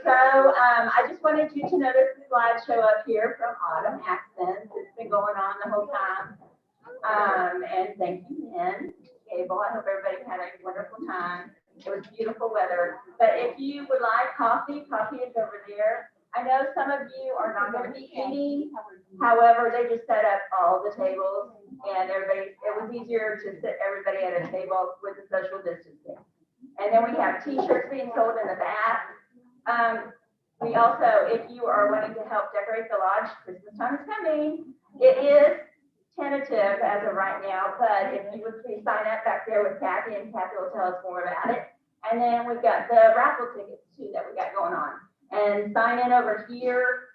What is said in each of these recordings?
So I just wanted you to notice the slideshow up here from Autumn Accents. It's been going on the whole time. And thank you, Lynn, Cable. I hope everybody had a wonderful time. It was beautiful weather. But if you would like coffee, coffee is over there. I know some of you are not going to be eating. However, they just set up all the tables and everybody, it was easier to sit everybody at a table with the social distancing. And then we have t-shirts being sold in the back. We also, if you are wanting to help decorate the lodge, Christmas time is coming. It is tentative as of right now, but if you would please sign up back there with Kathy, and Kathy will tell us more about it. And then we've got the raffle tickets too that we got going on. And sign in over here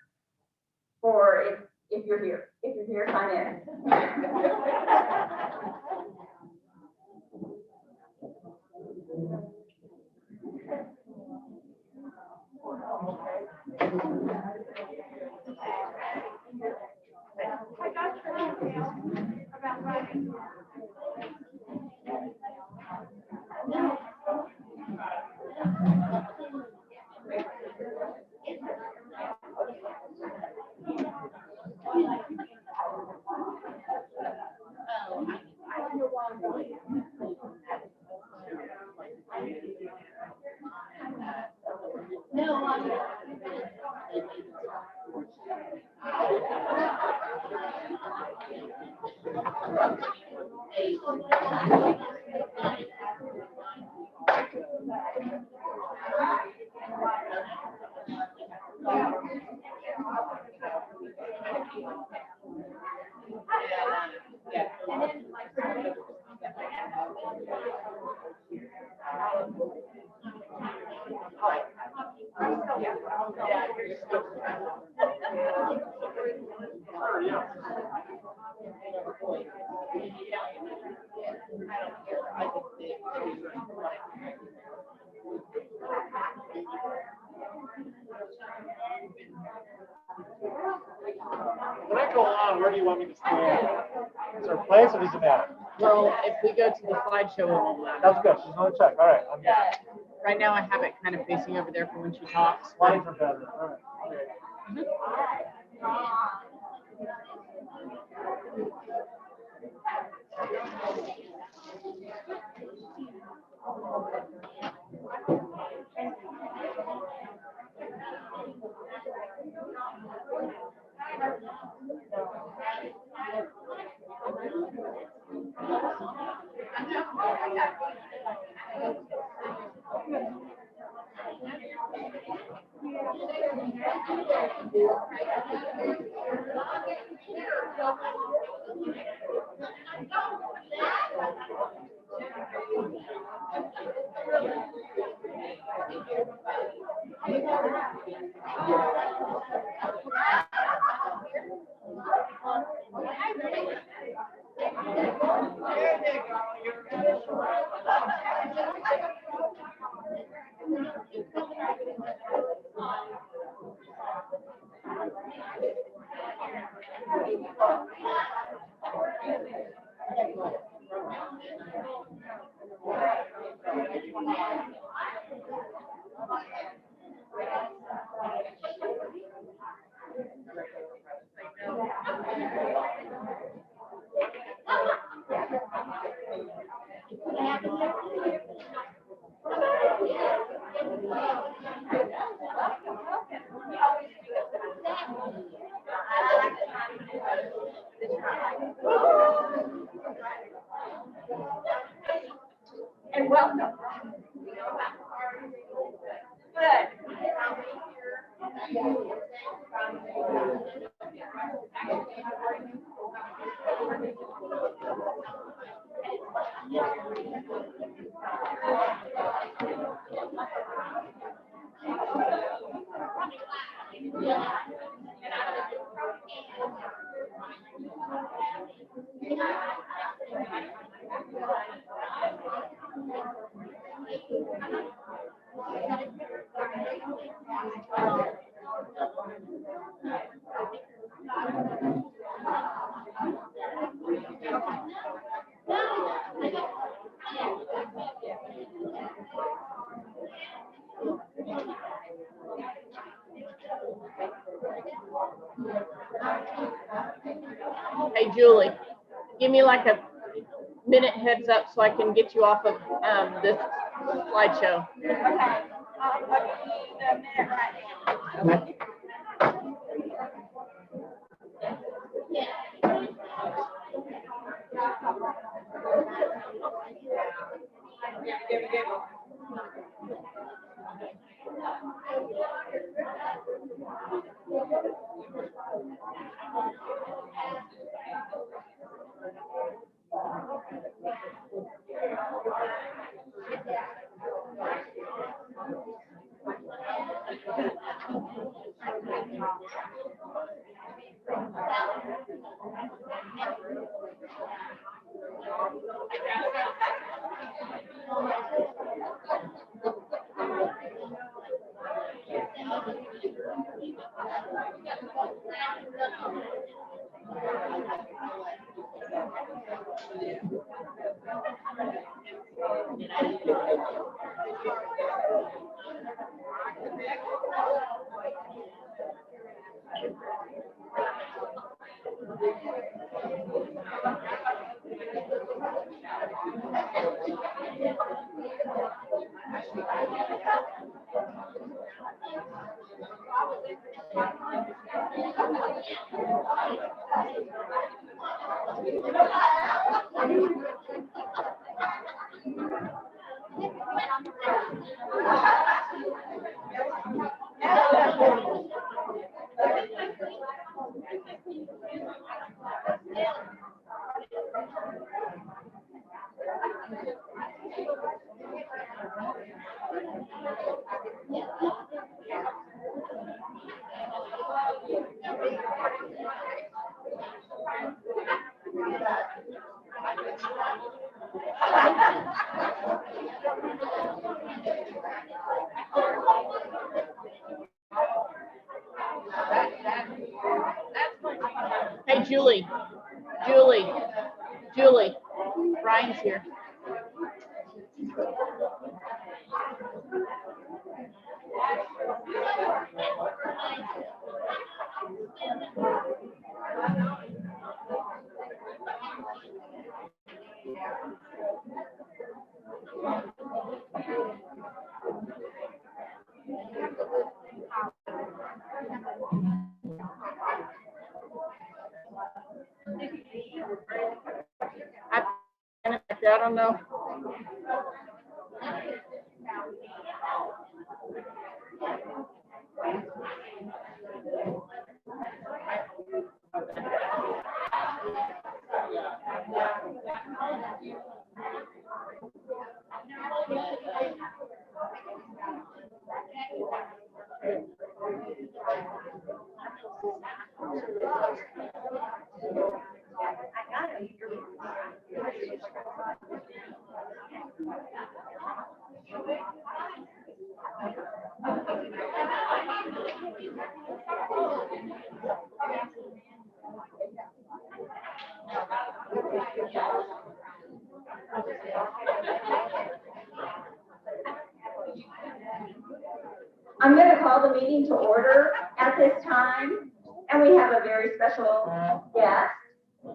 for if you're here. If you're here, sign in. I got your email about writing. When I go on, where do you want me to stand? Is there a place or does it matter? Well, if we go to the slideshow, it won't matter. That's good. She's going to check. All right. I'm good. Right now, I have it kind of facing over there for when she talks. Slides are better. All right. Okay. And welcome. Good. Hey, Julie, give me like a minute heads up so I can get you off of this slideshow. Okay, I'll give you the minute right now. Okay. Hey, Julie, Brian's here. I don't know. I'm going to call the meeting to order at this time, and we have a very special guest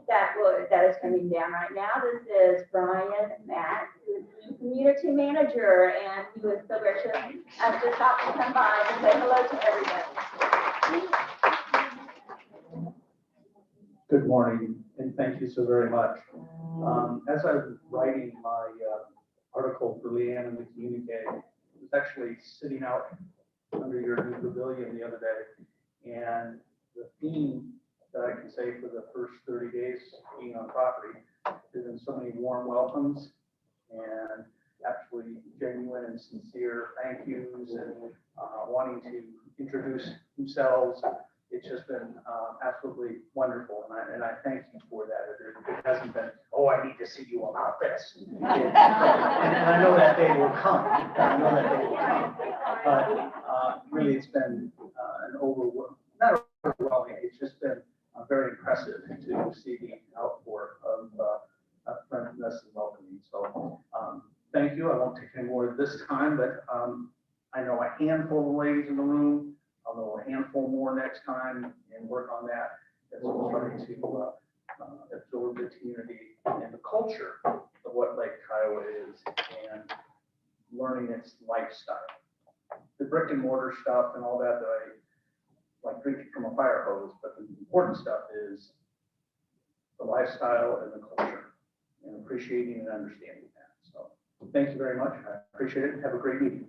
that is coming down right now. This is Brian Matt, who is the community manager, and he was so gracious as to stop and come by and say hello to everybody. Good morning, and thank you so very much. As I was writing my article for Leanne in the communique, I was actually sitting out under your new pavilion the other day, and the theme that I can say for the first 30 days being on property has been so many warm welcomes and actually genuine and sincere thank yous and wanting to introduce themselves. It's just been absolutely wonderful, and I thank you for that. It hasn't been, oh, I need to see you about this. And I know that day will come. But really, it's been not overwhelming. It's just been very impressive to see the outpour of friendliness and welcoming. So thank you. I won't take any more this time, but I know a handful of ladies in the room. I'll know a a handful more next time and work on that as we're starting to absorb the community and the culture of what Lake Kiowa is and learning its lifestyle. The brick and mortar stuff and all that I like drinking from a fire hose, but the important stuff is the lifestyle and the culture and appreciating and understanding that. So thank you very much. I appreciate it. Have a great evening.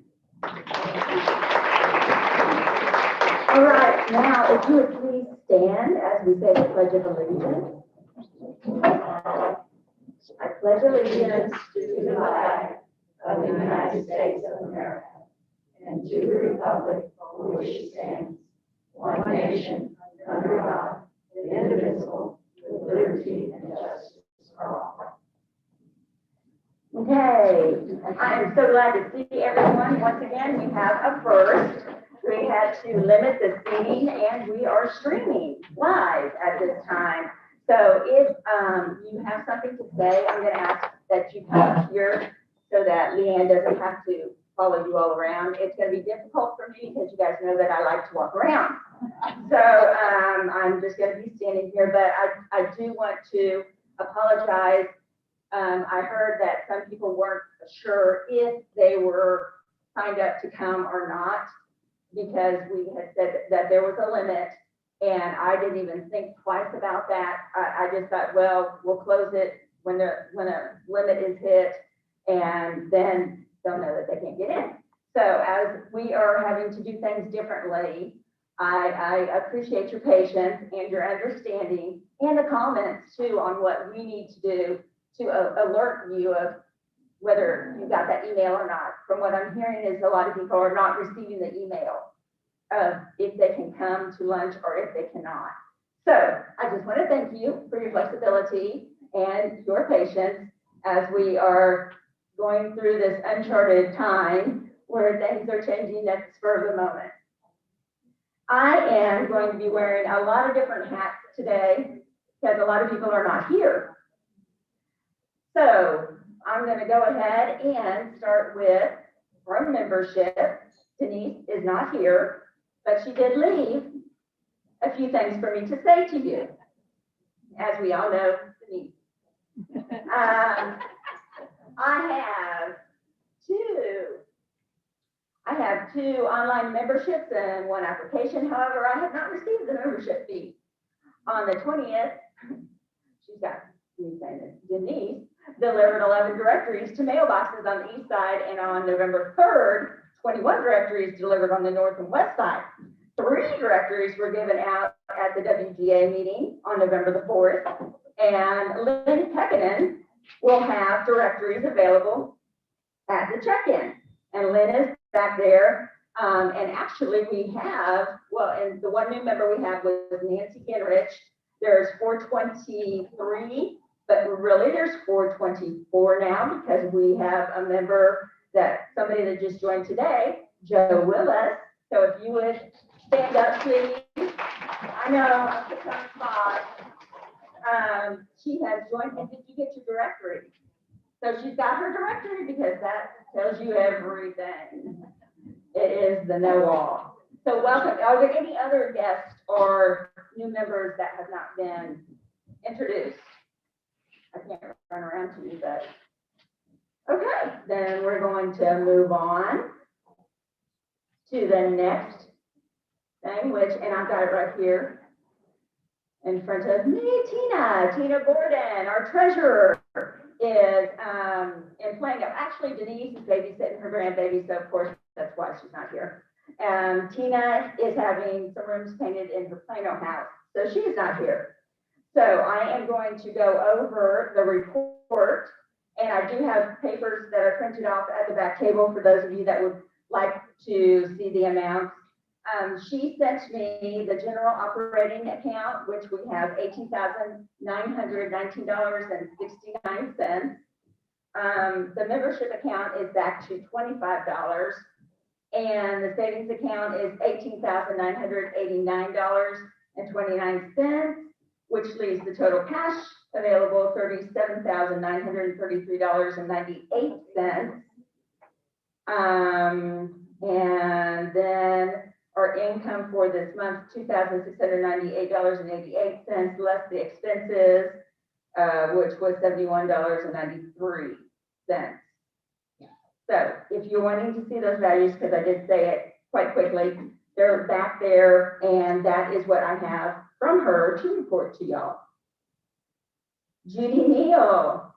All right, now if you would please stand as we say the Pledge of Allegiance. I pledge allegiance to the flag of the United States of America and to the republic for which it stands, one nation, under God, indivisible, with liberty and justice for all. Okay, I am so glad to see everyone. Once again, we have a first. We had to limit the seating and we are streaming live at this time. So if you have something to say, I'm going to ask that you come here so that Leanne doesn't have to follow you all around. It's going to be difficult for me because you guys know that I like to walk around. So I'm just going to be standing here, but I do want to apologize. I heard that some people weren't sure if they were signed up to come or not, because we had said that there was a limit, and I didn't even think twice about that. I just thought, well, we'll close it when a limit is hit, and then they'll know that they can't get in. So as we are having to do things differently, I appreciate your patience and your understanding and the comments too on what we need to do to alert you of whether you got that email or not. From what I'm hearing is a lot of people are not receiving the email of if they can come to lunch or if they cannot. So I just want to thank you for your flexibility and your patience as we are going through this uncharted time where things are changing at the spur of the moment. I am going to be wearing a lot of different hats today because a lot of people are not here. So I'm going to go ahead and start with our membership. Denise is not here, but she did leave a few things for me to say to you. As we all know, Denise. I have two online memberships and one application. However, I have not received the membership fee. On the 20th, she's got me saying this, Denise delivered 11 directories to mailboxes on the east side, and on November 3rd, 21 directories delivered on the north and west side. 3 directories were given out at the WGA meeting on November the 4th, and Lynn Pekkanen will have directories available at the check-in. And Lynn is back there. And actually we have, well, and the one new member we have was Nancy Ginrich. There's 423, but really there's 424 now because we have a member somebody that just joined today, Joe Willis. So if you would stand up, please. I know, I'm put on the spot. She has joined, and did you get your directory? So she's got her directory because that tells you everything. It is the know-all. So welcome. Are there any other guests or new members that have not been introduced? I can't run around to you, but okay. Then we're going to move on to the next thing, and I've got it right here in front of me. Tina Gordon, our treasurer, is in playing up. Actually, Denise is babysitting her grandbaby, so of course that's why she's not here. Tina is having some rooms painted in her Plano house, so she is not here. So I am going to go over the report, and I do have papers that are printed off at the back table for those of you that would like to see the amounts. She sent me the general operating account, which we have $18,919.69. The membership account is back to $25, and the savings account is $18,989.29, which leaves the total cash available $37,933.98. And then Our income for this month, $2,698.88, less the expenses, which was $71.93. So if you're wanting to see those values, because I did say it quite quickly, they're back there, and that is what I have from her to report to y'all. Judy Neal.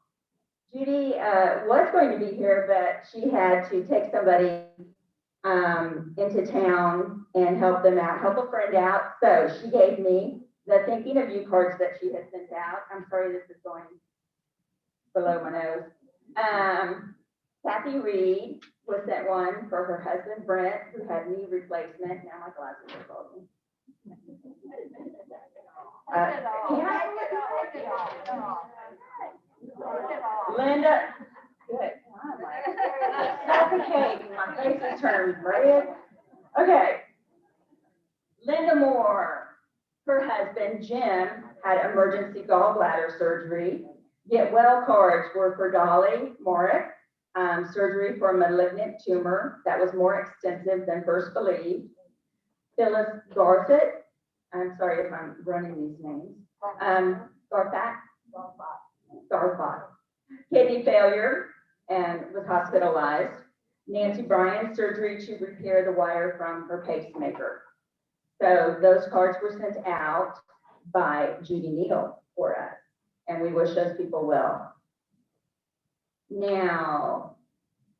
Judy was going to be here, but she had to take somebody into town and help them out, help a friend out. So she gave me the thinking of you cards that she had sent out. I'm sorry, this is going below my nose. Kathy Reed was sent one for her husband Brent, who had knee replacement. Now my glasses are fogging. Linda, good. Suffocating, my face is turned red. Okay. Linda Moore, her husband Jim had emergency gallbladder surgery. Get well cards were for Dolly Morick, surgery for a malignant tumor that was more extensive than first believed. Phyllis Garfett, I'm sorry if I'm running these names. Garfat, kidney failure and was hospitalized. Nancy Bryan, surgery to repair the wire from her pacemaker. So those cards were sent out by Judy Neal for us, and we wish those people well. Now,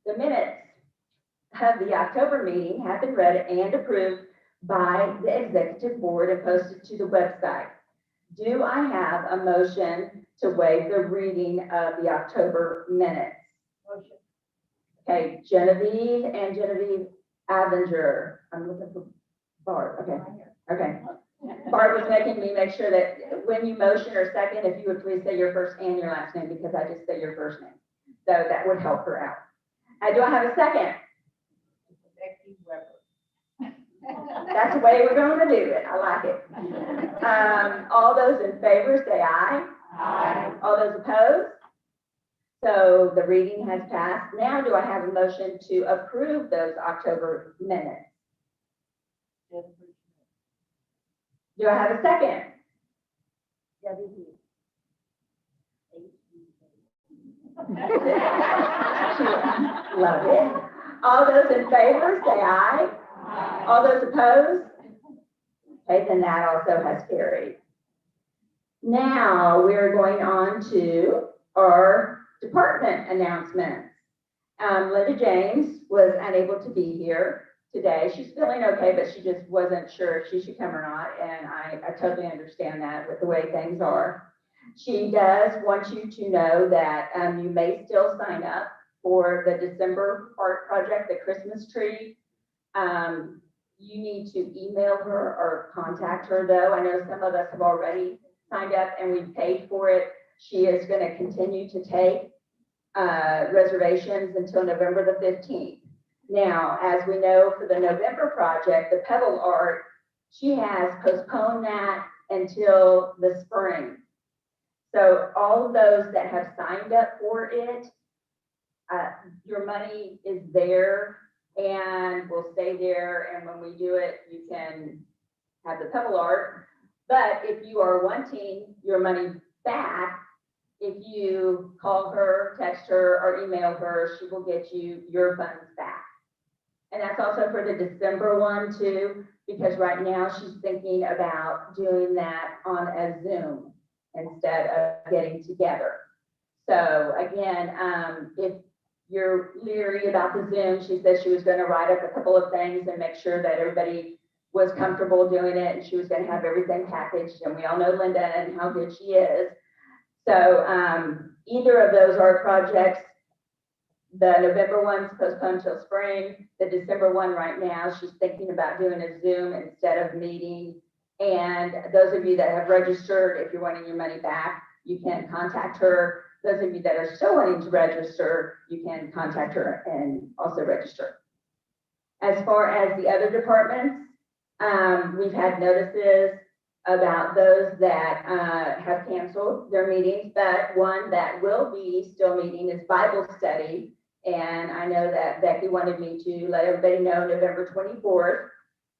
the minutes of the October meeting have been read and approved by the executive board and posted to the website. Do I have a motion to waive the reading of the October minutes? Motion. Okay, Genevieve and Genevieve Avenger. I'm looking for Barb. Okay. Barb was making me make sure that when you motion or second, if you would please say your first and your last name, because I just say your first name. So that would help her out. Do I have a second? That's the way we're going to do it. I like it. All those in favor say aye. Aye. All those opposed? So the reading has passed. Now do I have a motion to approve those October minutes? Do I have a second? Love it. All those in favor say aye. All those opposed? Okay, then that also has carried. Now we're going on to our department announcements. Linda James was unable to be here today. She's feeling okay, but she just wasn't sure if she should come or not, and I totally understand that with the way things are. She does want you to know that you may still sign up for the December art project, the Christmas tree. You need to email her or contact her, though. I know some of us have already signed up and we've paid for it. She is going to continue to take reservations until November the 15th. Now, as we know, for the November project, the Pebble Art, she has postponed that until the spring. So all of those that have signed up for it, your money is there and will stay there. And when we do it, you can have the Pebble Art. But if you are wanting your money back, if you call her, text her, or email her, she will get you your funds back. And that's also for the December one too, because right now she's thinking about doing that on a Zoom instead of getting together. So again, if you're leery about the Zoom, she said she was going to write up a couple of things and make sure that everybody was comfortable doing it, and she was going to have everything packaged. And we all know Linda and how good she is. So either of those art projects, the November one's postponed till spring. The December one right now, she's thinking about doing a Zoom instead of meeting. And those of you that have registered, if you're wanting your money back, you can contact her. Those of you that are still wanting to register, you can contact her and also register. As far as the other departments, we've had notices about those that have canceled their meetings, but one that will be still meeting is Bible study. And I know that Becky wanted me to let everybody know November 24th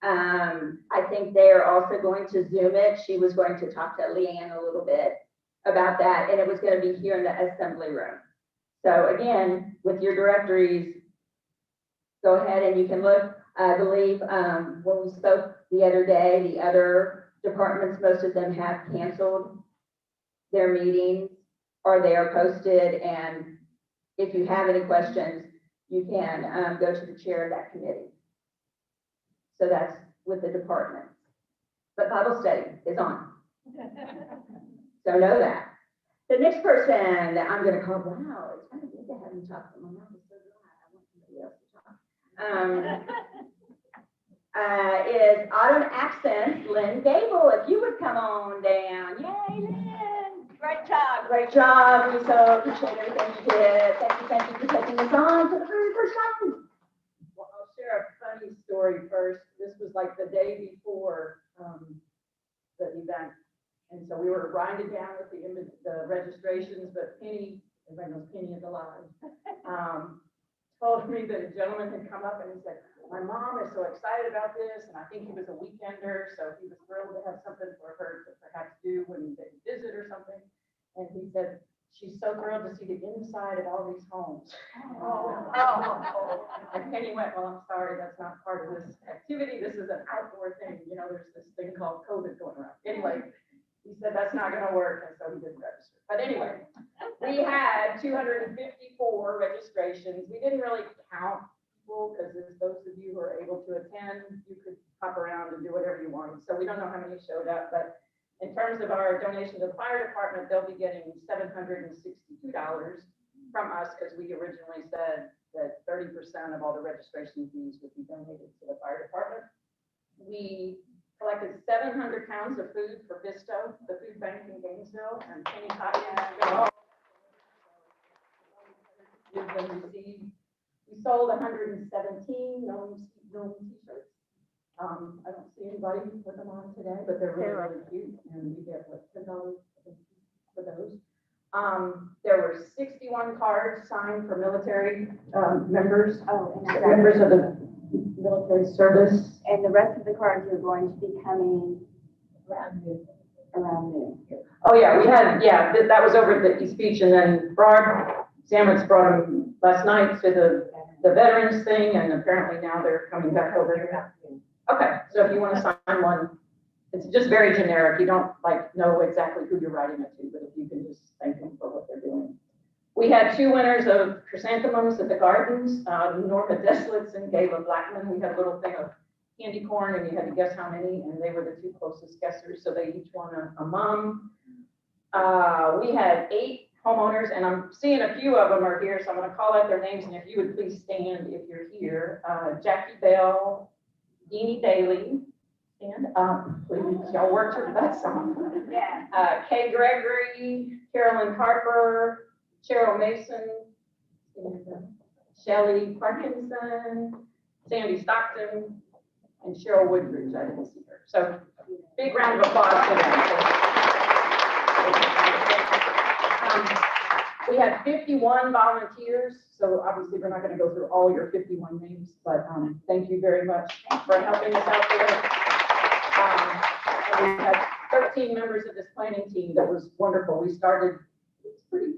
I think they are also going to Zoom it. She was going to talk to Leanne a little bit about that, and it was going to be here in the assembly room. So again, with your directories, go ahead and you can look. I believe when we spoke the other day, the other departments, most of them have canceled their meetings or they are posted. And if you have any questions, you can go to the chair of that committee. So that's with the department. But Bible study is on. So know that. The next person that I'm going to call, wow, it's kind of good to have you talk to my mom. Is so dry. I want somebody else to talk. Is Autumn Accents, Lynn Gable. If you would come on down. Yay, Lynn. Great job. Great job. We so appreciate everything you did. Thank you for taking us on for the very first time. Well, I'll share a funny story first. This was like the day before the event. And so we were grinding down with the registrations, but Penny, everybody knows Penny is alive, told me that a gentleman had come up and he said, my mom is so excited about this, and I think he was a weekender, so he was thrilled to have something for her to perhaps do when they visit or something. And he said, she's so thrilled to see the inside of all these homes. And Penny went, well, I'm sorry, that's not part of this activity. This is an outdoor thing. You know, there's this thing called COVID going around. Anyway, he said that's not going to work, and so he didn't register. But anyway, we had 254 registrations. We didn't really count people because those of you who are able to attend, you could hop around and do whatever you wanted. So we don't know how many showed up, but in terms of our donation to the fire department, they'll be getting $762 from us because we originally said that 30% of all the registration fees would be donated to the fire department. We collected 700 pounds of food for Visto, the food bank in Gainesville, and Penny Cotton. We sold 117 gnome t-shirts. I don't see anybody with them on today, but they're really, really cute, and we get what, $10 for those. There were 61 cards signed for military members, members of the military service. And the rest of the cards are going to be coming around noon. Oh, yeah, we had, that was over at the East Beach, and then Sandwich brought them last night to the veterans thing, and apparently now they're coming back over here. Okay, so if you want to sign one, it's just very generic. You don't know exactly who you're writing it to, but if you can just thank them for what they're doing. We had 2 winners of chrysanthemums at the gardens, Norma Deslitz and Gayla Blackman. We had a little thing of candy corn, and you had to guess how many, and they were the 2 closest guessers, so they each won a mum. We had 8 homeowners, and I'm seeing a few of them are here, so I'm going to call out their names, and if you would please stand if you're here. Jackie Bell, Deanie Daly, stand up, please. Y'all worked your butts off. Yeah. Kay Gregory, Carolyn Harper, Cheryl Mason, Shelley Parkinson, Sandy Stockton, and Cheryl Woodbridge. I didn't see her. So big round of applause for them. We had 51 volunteers, so obviously we're not going to go through all your 51 names, but thank you very much for helping us out there. And we had 13 members of this planning team. That was wonderful. We started, it's pretty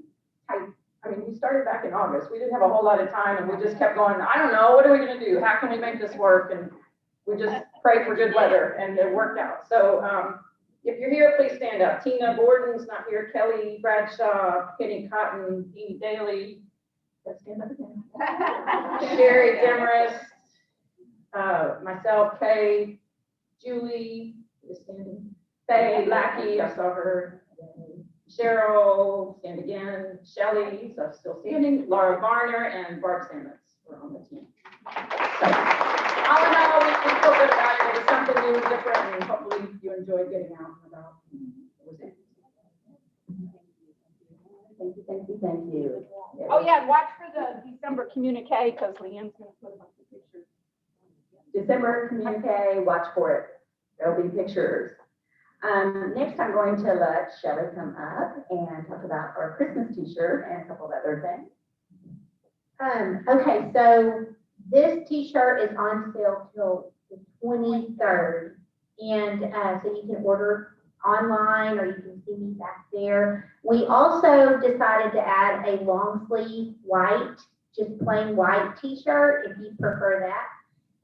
tight. I mean, we started back in August. We didn't have a whole lot of time, and we just kept going, I don't know, what are we going to do? How can we make this work? And we just prayed for good weather, and it worked out. So if you're here, please stand up. Tina Borden's not here. Kelly Bradshaw, Kenny Cotton, Deanie Daly. Let's stand up again. Sherry Demarest, myself, Kay, Julie, is standing. Faye Lackey, I saw her. Cheryl, stand again. Shelley, so still standing. Laura Varner and Bart Sammons were on the team. So, all in all, we feel good about it. It was something new, different, and hopefully you enjoyed getting out and about. That was it. Thank you. Oh, yeah, and watch for the December communique, because Leanne's going to put a bunch of pictures. December communique, watch for it. There'll be pictures. Next, I'm going to let Shelley come up and talk about our Christmas t-shirt and a couple of other things. Okay, so this t-shirt is on sale till the 23rd. And so you can order online or you can see me back there. We also decided to add a long sleeve white, just plain white t-shirt if you prefer that.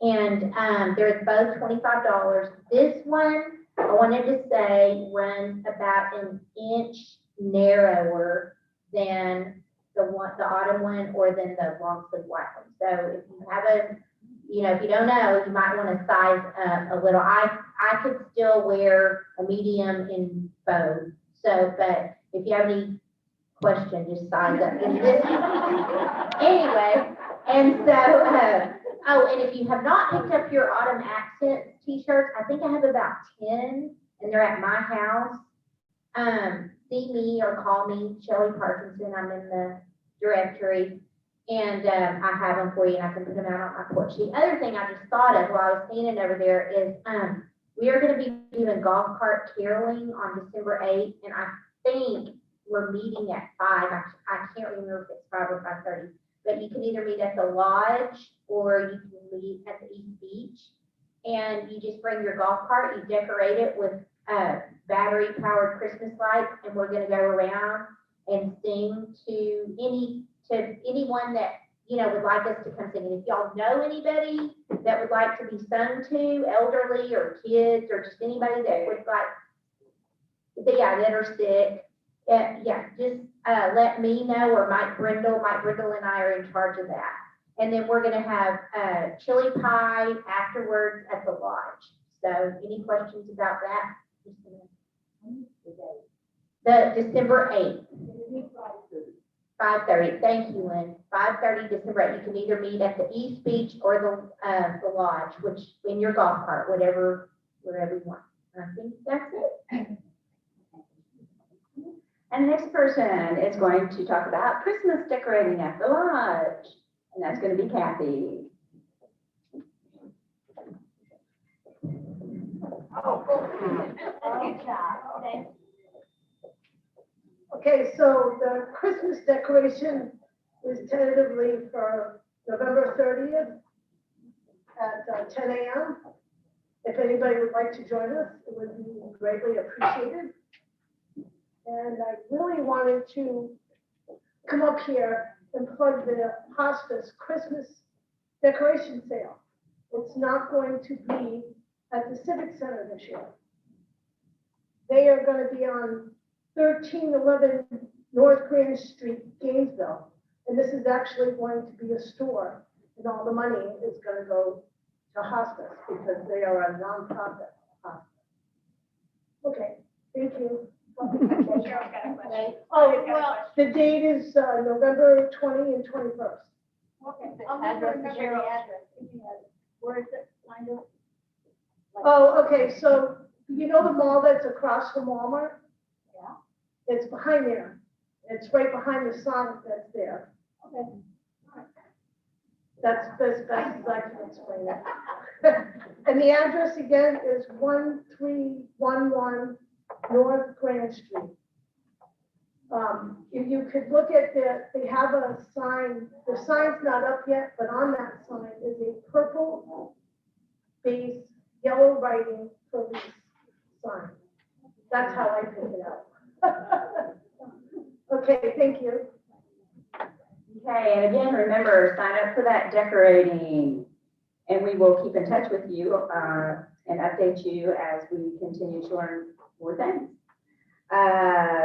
And they're both $25. This one, I wanted to say, runs about an inch narrower than the autumn one or than the long sleeve white one. So if you haven't, if you don't know, you might want to size up a little. I could still wear a medium in both. So, but if you have any question, just size up. Anyway, and so, oh, and if you have not picked up your autumn accent t-shirts, I think I have about 10, and they're at my house. See me or call me, Shelley Parkinson. I'm in the directory. And I have them for you, and I can put them out on my porch. The other thing I just thought of while I was standing over there is we are going to be doing golf cart caroling on December 8th, and I think we're meeting at 5. I can't remember if it's 5 or 5:30, but you can either meet at the lodge or you can meet at the East Beach. And you just bring your golf cart, you decorate it with battery-powered Christmas lights, and we're going to go around and sing to anyone that, would like us to come sing. And if y'all know anybody that would like to be sung to, elderly or kids, or just anybody that would that are sick, just let me know, or Mike Brindle and I are in charge of that. And then we're gonna have chili pie afterwards at the lodge. So any questions about that? The December 8th. 5:30. Thank you, Lynn. 5:30 December 8th. You can either meet at the East Beach or the lodge, which in your golf cart, wherever you want. I think that's it. And the next person is going to talk about Christmas decorating at the lodge, and that's going to be Kathy. Okay, so the Christmas decoration is tentatively for November 30th at 10 a.m. If anybody would like to join us, it would be greatly appreciated. And I really wanted to come up here and plug the hospice Christmas decoration sale. It's not going to be at the Civic Center this year. They are going to be on 1311 North Grand Street, Gainesville. And this is actually going to be a store, and all the money is going to go to hospice because they are a nonprofit hospice. Okay, thank you. Oh, well, the date is November 20 and 21st. Okay. Where is it? Oh, okay, so you know the mall that's across from Walmart? Yeah. It's behind there. It's right behind the Sonic that's there. Okay. That's as best as I can explain it. And the address again is 1311 North Grand Street. If you could look at they have a sign, the sign's not up yet, but on that sign is a purple base, yellow writing police sign. That's how I pick it up. Okay, thank you. Okay, and again, remember, sign up for that decorating, and we will keep in touch with you and update you as we continue to learn more things.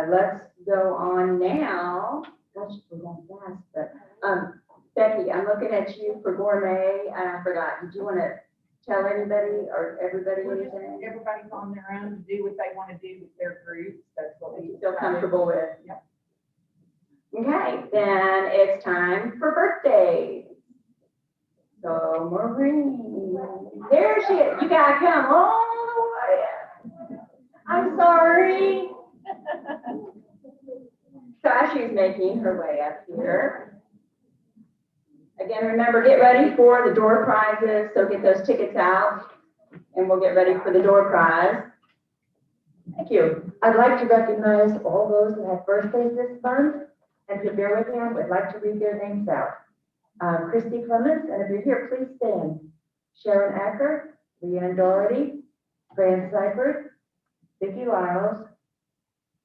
Let's go on now. Gosh, we're going fast, but Becky, I'm looking at you for gourmet, and I forgot. Did you want to tell anybody or everybody anything? Everybody's on their own to do what they want to do with their groups. That's what we Feel comfortable with? Yep. Okay, then it's time for birthdays. So Maureen, there she is. You gotta come all the way up. I'm sorry. So as she's making her way up here. Again, remember, get ready for the door prizes. So get those tickets out and we'll get ready for the door prize. Thank you. I'd like to recognize all those who have birthdays this month, and if you bear with me, I would like to read their names out. Christy Clements, and if you're here, please stand. Sharon Acker, Leanne Doherty, Fran Seifert, Vicki Lyles,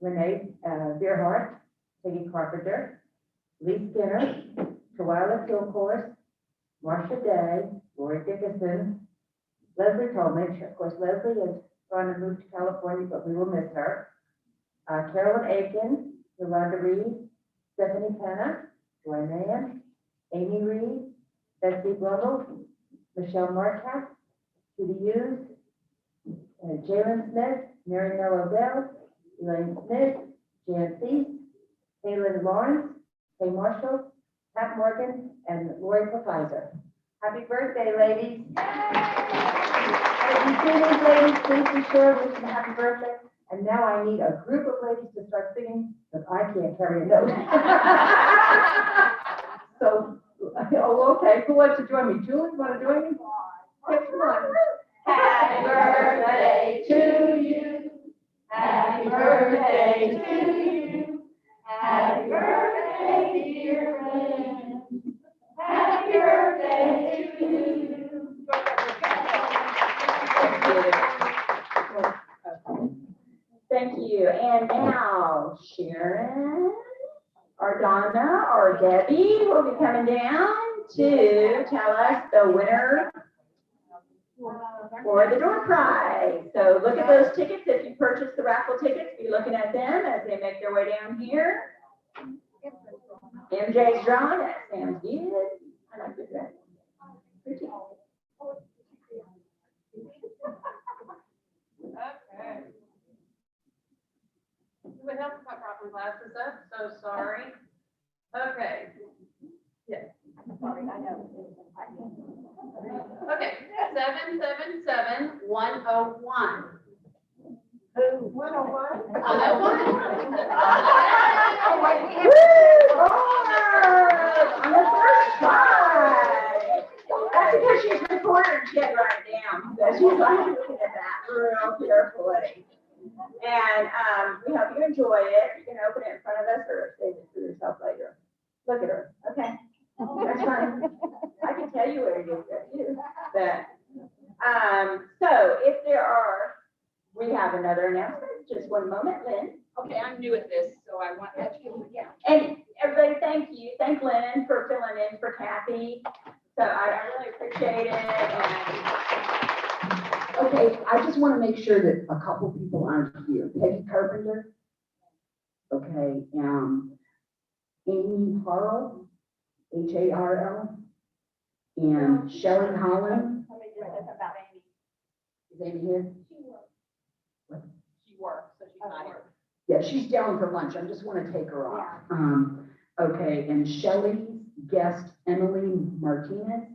Renee Beerhart, Peggy Carpenter, Lee Skinner, Tawila Kilcourse, Marcia Day, Lori Dickinson, Leslie Tolmich. Of course, Leslie is going to move to California, but we will miss her. Carolyn Aiken, Yolanda Reed, Stephanie Penna, Joy Mann, Amy Reed, Betsy Blundell, Michelle Marquardt, Judy Hughes, Jalen Smith, Mary Nell Odell, Elaine Smith, Jan Thies, Kaylin Lawrence, Kay Marshall, Pat Morgan, and Lori Pfizer. Happy birthday, ladies. If you see these ladies, please be sure to wish them happy birthday. And now I need a group of ladies to start singing, because I can't carry a note. So, oh, okay, who wants to join me? Julie, want to join me? Come on. Happy birthday to you. Happy birthday to you. Happy birthday, dear friend. Happy birthday to you. Thank you. And now Sharon, or Donna, or Debbie will be coming down to tell us the winner for the door prize. So look at those tickets. If you purchase the raffle tickets, be looking at them as they make their way down here. MJ's drawn, that Sam's did. I like this dress. Pretty. Okay. What happened if I brought my glasses up? So sorry. Okay. Yes. Sorry, I know. Okay, 777-101. 101? 101. On the first try. That's because she's recording, she had to write it down. So she's like looking at that real carefully. And we hope you enjoy it. You can open it in front of us or save it for yourself later. Look at her. Okay. That's fine. I can tell you what it is there too. But so if there are, we have another announcement. Just one moment, Lynn. Okay, I'm new at this, so I want that to, yeah. And everybody, thank you. Thank Lynn for filling in for Kathy. So I really appreciate it. And Okay, I just want to make sure that a couple people aren't here. Peggy Carpenter. Okay, Amy Harrell, Harl, and Shelley Holland. Is Amy here? She works, so she's not here. Yeah, she's down for lunch. I just want to take her off. Okay, and Shelley's guest, Emily Martinez.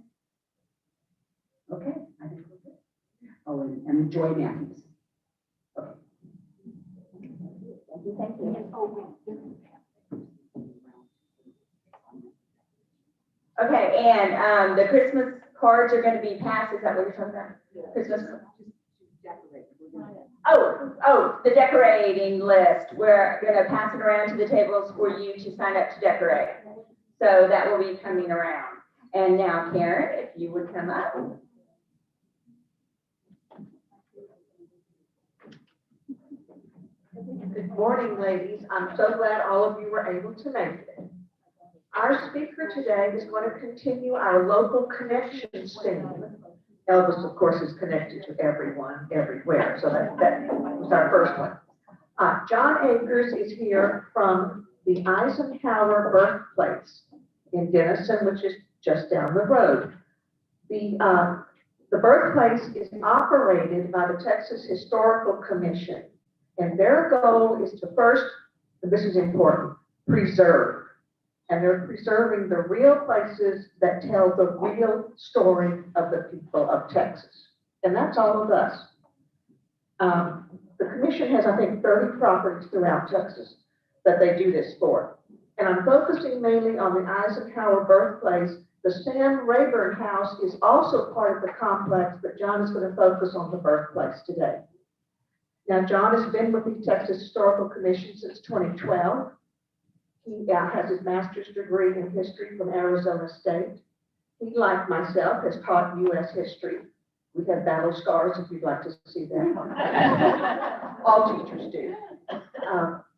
Okay, I think we're good. Oh, and Joy Matthews. Okay. thank you. Okay, and the Christmas cards are going to be passed. Is that what you're talking about? Christmas. Oh, the decorating list. We're going to pass it around to the tables for you to sign up to decorate. So that will be coming around. And now, Karen, if you would come up. Good morning, ladies. I'm so glad all of you were able to make it. Our speaker today is going to continue our local connections theme. Elvis, of course, is connected to everyone, everywhere, so that was our first one. John Akers is here from the Eisenhower Birthplace in Denison, which is just down the road. The Birthplace is operated by the Texas Historical Commission, and their goal is to first, and this is important, preserve. And they're preserving the real places that tell the real story of the people of Texas. And that's all of us. The commission has, I think, 30 properties throughout Texas that they do this for. And I'm focusing mainly on the Eisenhower Birthplace. The Sam Rayburn House is also part of the complex, but John is going to focus on the Birthplace today. Now, John has been with the Texas Historical Commission since 2012. He has his master's degree in history from Arizona State. He, like myself, has taught U.S. history. We have battle scars if you'd like to see that. All teachers do.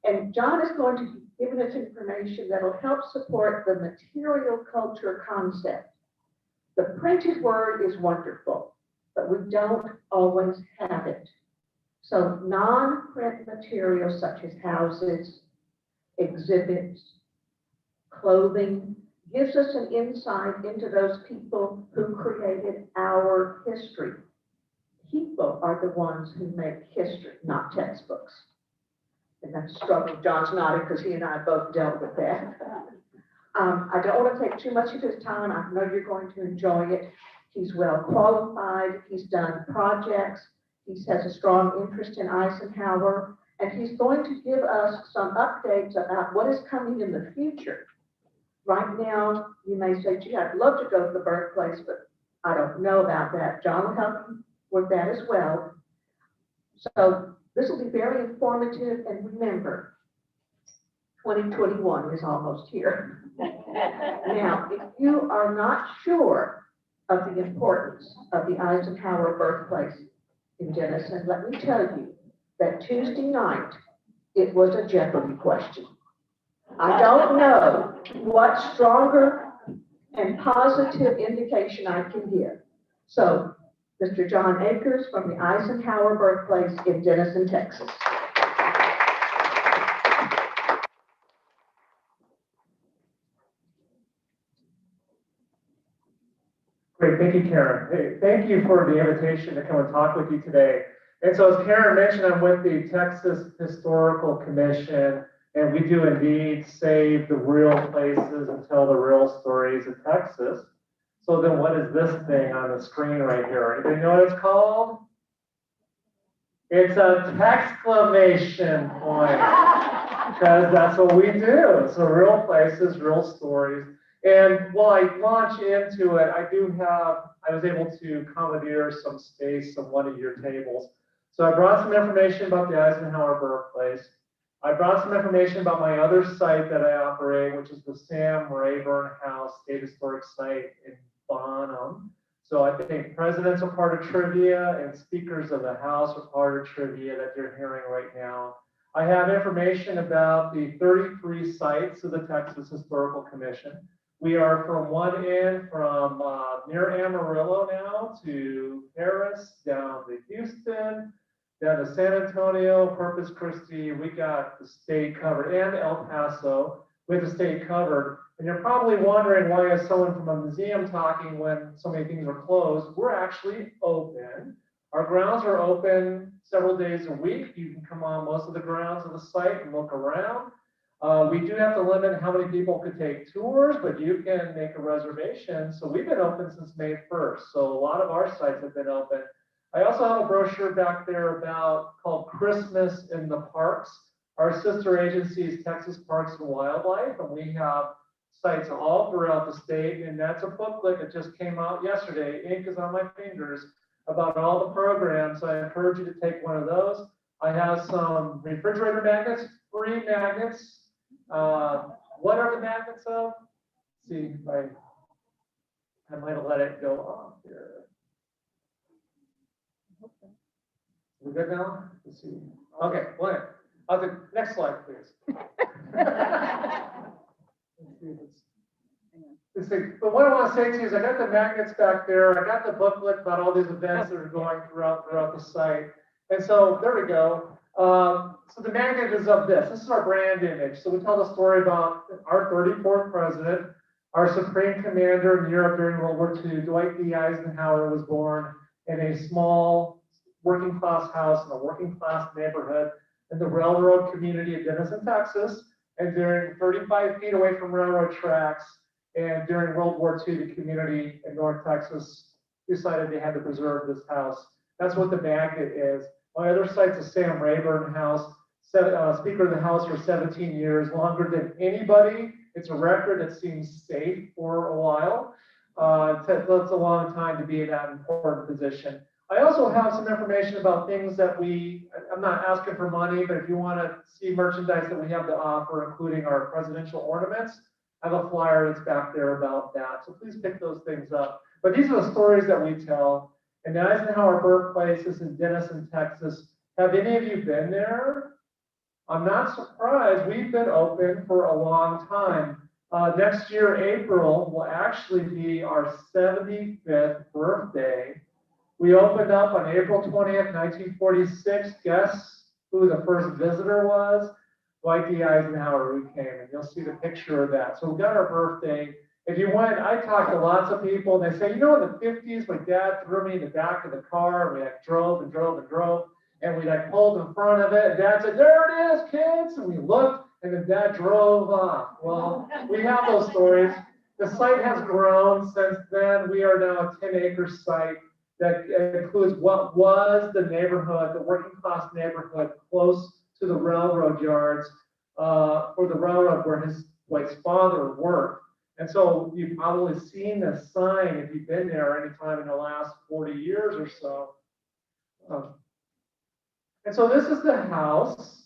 And John is going to be giving us information that'll help support the material culture concept. The printed word is wonderful, but we don't always have it. So non-print materials such as houses, exhibits, clothing, gives us an insight into those people who created our history. People are the ones who make history, not textbooks. And that's a struggle. John's nodding because he and I both dealt with that. I don't want to take too much of his time. I know you're going to enjoy it. He's well qualified. He's done projects. He has a strong interest in Eisenhower. And he's going to give us some updates about what is coming in the future. Right now, you may say, gee, I'd love to go to the birthplace, but I don't know about that. John will help you with that as well. So this will be very informative, and remember, 2021 is almost here. Now, if you are not sure of the importance of the Eisenhower birthplace in Denison, let me tell you that Tuesday night, it was a Jeopardy question. I don't know what stronger and positive indication I can give. So, Mr. John Akers from the Eisenhower birthplace in Denison, Texas. Great, thank you, Karen. Hey, thank you for the invitation to come and talk with you today. And so as Karen mentioned, I'm with the Texas Historical Commission, and we do indeed save the real places and tell the real stories of Texas. So then what is this thing on the screen right here? Anybody know what it's called? It's a exclamation point, because that's what we do. So real places, real stories. And while I launch into it, I was able to commandeer some space on one of your tables. So I brought some information about the Eisenhower birthplace. I brought some information about my other site that I operate, which is the Sam Rayburn House State Historic Site in Bonham. So I think presidents are part of trivia and speakers of the House are part of trivia that you're hearing right now. I have information about the 33 sites of the Texas Historical Commission. We are from one end, from near Amarillo now to Paris, down to Houston, down to San Antonio, Corpus Christi. We got the state covered, and El Paso with the state covered. And you're probably wondering, why is someone from a museum talking when so many things are closed? We're actually open. Our grounds are open several days a week. You can come on most of the grounds of the site and look around. We do have to limit how many people could take tours, but you can make a reservation. So we've been open since May 1st. So a lot of our sites have been open. I also have a brochure back there called Christmas in the Parks. Our sister agency is Texas Parks and Wildlife, and we have sites all throughout the state. And that's a booklet that just came out yesterday. Ink is on my fingers about all the programs. So I encourage you to take one of those. I have some refrigerator magnets, free magnets. What are the magnets of? Let's see, I might have let it go off here. We good now? Let's see. Okay, well, next slide, please. Let's see. But what I want to say to you is I got the magnets back there. I got the booklet about all these events that are going throughout the site. And so there we go. So the magnet is of this. This is our brand image. So we tell the story about our 34th president, our supreme commander in Europe during World War II. Dwight D. Eisenhower was born in a small working class house in a working class neighborhood in the railroad community of Denison, Texas. And during 35 feet away from railroad tracks, and during World War II, the community in North Texas decided they had to preserve this house. That's what the magnet is. My other site's the Sam Rayburn House, Speaker of the House for 17 years, longer than anybody. It's a record that seems safe for a while. That's a long time to be in that important position. I also have some information about things that I'm not asking for money, but if you want to see merchandise that we have to offer, including our presidential ornaments, I have a flyer that's back there about that. So please pick those things up. But these are the stories that we tell. And the Eisenhower Birthplace is in Denison, Texas. Have any of you been there? I'm not surprised. We've been open for a long time. Next year, April, will actually be our 75th birthday. We opened up on April 20th, 1946. Guess who the first visitor was? Ida Eisenhower, who came, and you'll see the picture of that. So we got our birthday. If you went, I talked to lots of people, and they say, you know, in the 50s, my dad threw me in the back of the car, and we like drove and drove and drove, and we like pulled in front of it, and Dad said, there it is, kids, and we looked, and then Dad drove off. Well, we have those stories. The site has grown since then. We are now a 10-acre site that includes what was the neighborhood, the working class neighborhood close to the railroad yards for the railroad where his father worked. And so you've probably seen this sign if you've been there anytime in the last 40 years or so. And so this is the house.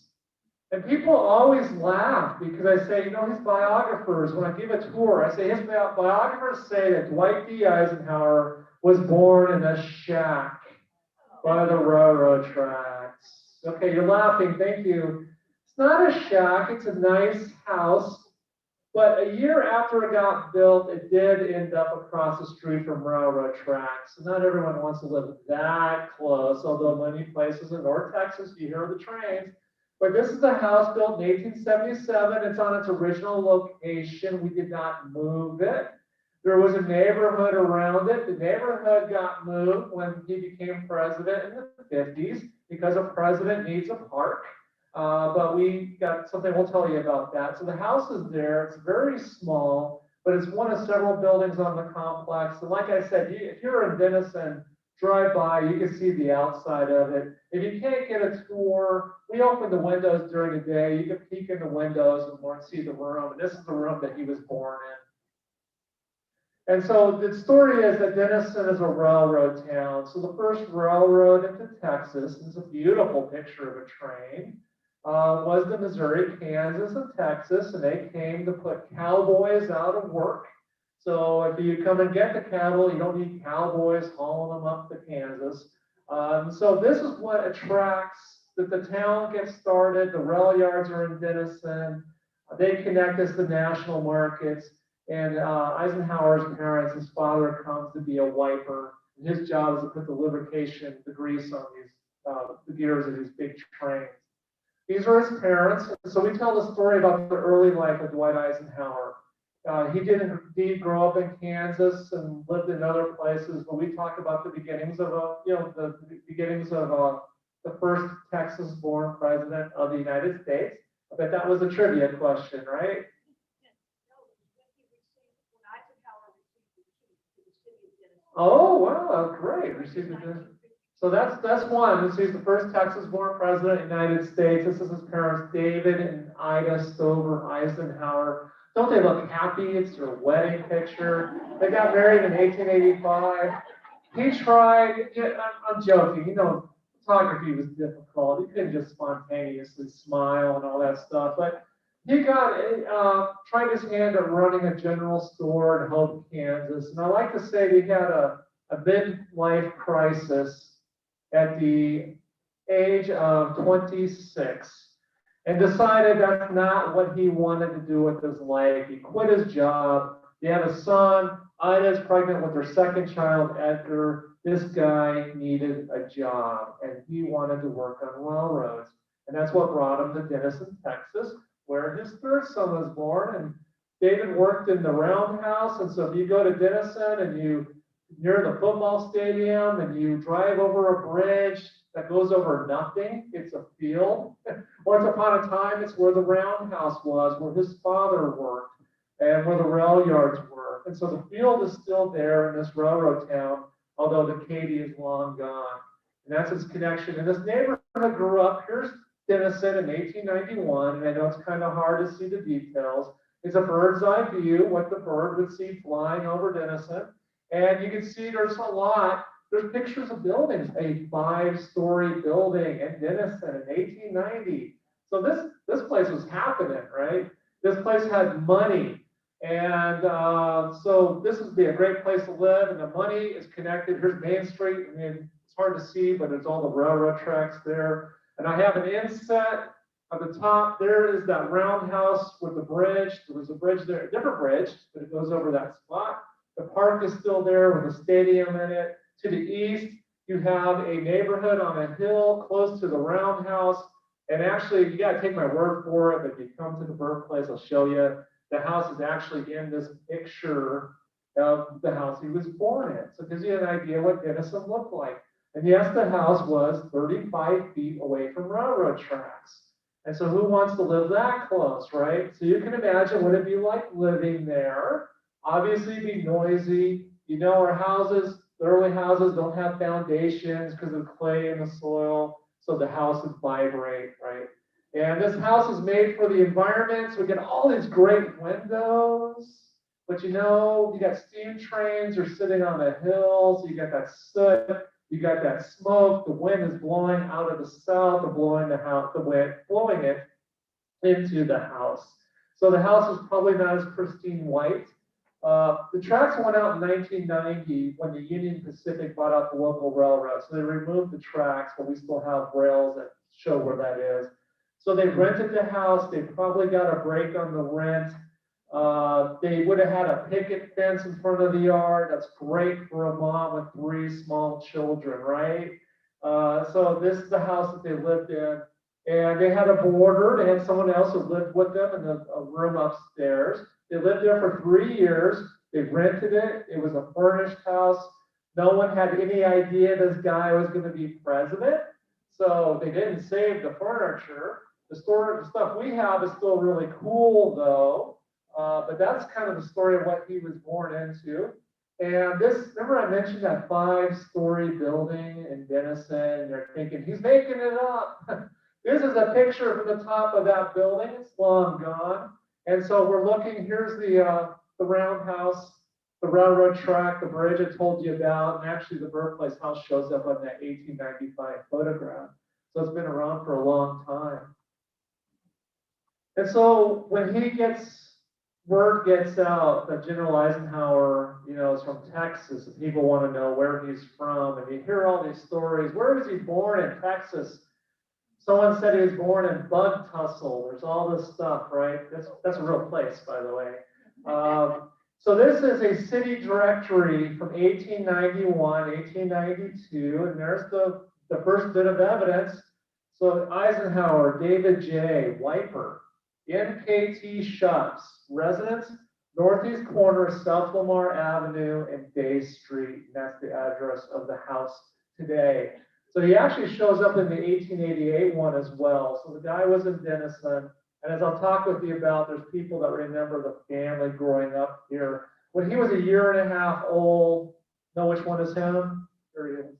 And people always laugh because I say, you know, his biographers, when I give a tour, I say his biographers say that Dwight D. Eisenhower was born in a shack by the railroad tracks. Okay, you're laughing, thank you. It's not a shack, it's a nice house. But a year after it got built, it did end up across the street from railroad tracks. So not everyone wants to live that close, although many places in North Texas, you hear the trains. But this is a house built in 1877. It's on its original location. We did not move it. There was a neighborhood around it. The neighborhood got moved when he became president in the 50s because a president needs a park. But we got something we'll tell you about that. So the house is there. It's very small, but it's one of several buildings on the complex. And like I said, if you're in Denison, drive by, you can see the outside of it. If you can't get a tour, we open the windows during the day. You can peek in the windows and see the room. And this is the room that he was born in. And so the story is that Denison is a railroad town. So the first railroad into Texas, this is a beautiful picture of a train, was the Missouri, Kansas, and Texas, and they came to put cowboys out of work. So if you come and get the cattle, you don't need cowboys hauling them up to Kansas. So this is what attracts that the town gets started. The rail yards are in Denison. They connect us to national markets. And Eisenhower's parents, his father comes to be a wiper. And his job is to put the lubrication, the grease on these, the gears of these big trains. These are his parents. So we tell the story about the early life of Dwight Eisenhower. He did indeed grow up in Kansas and lived in other places, but we talk about the beginnings of the first Texas-born president of the United States. I bet that was a trivia question, right? Oh, wow, great. So that's one. He's the first Texas-born president of the United States. This is his parents, David and Ida Stover Eisenhower. Don't they look happy? It's their wedding picture. They got married in 1885. He tried, I'm joking, you know, photography was difficult. He couldn't just spontaneously smile and all that stuff. But he tried his hand at running a general store in Hope, Kansas. And I like to say he had a midlife crisis at the age of 26 and decided that's not what he wanted to do with his life. He quit his job. They have a son. Ida's pregnant with her second child, Edgar. This guy needed a job, and he wanted to work on railroads. And that's what brought him to Denison, Texas, where his third son was born. And David worked in the roundhouse. And so if you go to Denison and near the football stadium and you drive over a bridge that goes over nothing, it's a field. Once upon a time, it's where the roundhouse was, where his father worked, and where the rail yards were. And so the field is still there in this railroad town, although the Katy is long gone. And that's its connection. And this neighborhood grew up. Here's Denison in 1891, and I know it's kind of hard to see the details. It's a bird's eye view, what the bird would see flying over Denison. And you can see there's pictures of buildings, a 5-story building in Denison in 1890. So this place was happening, right? This place had money. And so this would be a great place to live, and the money is connected. Here's Main Street. I mean, it's hard to see, but there's all the railroad tracks there. And I have an inset at the top. There is that roundhouse with the bridge. There was a bridge there, a different bridge, but it goes over that spot. The park is still there with a stadium in it. To the east, you have a neighborhood on a hill close to the roundhouse. And actually, you got to take my word for it. If you come to the Birthplace, I'll show you. The house is actually in this picture of the house he was born in. So it gives you an idea what Denison looked like. And yes, the house was 35 feet away from railroad tracks. And so who wants to live that close, right? So you can imagine what it'd be like living there. Obviously, it'd be noisy. You know, our houses, the early houses don't have foundations because of clay in the soil. So the house would vibrate, right? And this house is made for the environment. So we get all these great windows. But you know, you got steam trains are sitting on the hill. So you got that soot. You got that smoke. The wind is blowing out of the south and blowing blowing it into the house. So the house is probably not as pristine white. The tracks went out in 1990 when the Union Pacific bought out the local railroad. So they removed the tracks, but we still have rails that show where that is. So they rented the house. They probably got a break on the rent. They would have had a picket fence in front of the yard. That's great for a mom with 3 small children, right? So this is the house that they lived in. And they had a boarder. They had someone else who lived with them in a room upstairs. They lived there for 3 years. They rented it. It was a furnished house. No one had any idea this guy was going to be president. So they didn't save the furniture. The stuff we have is still really cool, though. But that's kind of the story of what he was born into. And this, remember I mentioned that 5-story building in Denison? You're thinking, he's making it up. This is a picture from the top of that building. It's long gone. And so we're looking, here's the roundhouse, the railroad track, the bridge I told you about. And actually the Birthplace house shows up on that 1895 photograph. So it's been around for a long time. And so when word gets out that General Eisenhower, you know, is from Texas, and people want to know where he's from, and you hear all these stories. Where was he born in Texas? Someone said he was born in Bug Tussle. There's all this stuff, right? That's a real place, by the way. So this is a city directory from 1891, 1892, and there's the first bit of evidence. So Eisenhower, David J. Wiper, NKT Shops, residence, northeast corner of South Lamar Avenue and Day Street. And that's the address of the house today. So he actually shows up in the 1888 one as well. So the guy was in Denison. And as I'll talk with you about, there's people that remember the family growing up here. When he was 1.5 years old, know which one is him? There he is.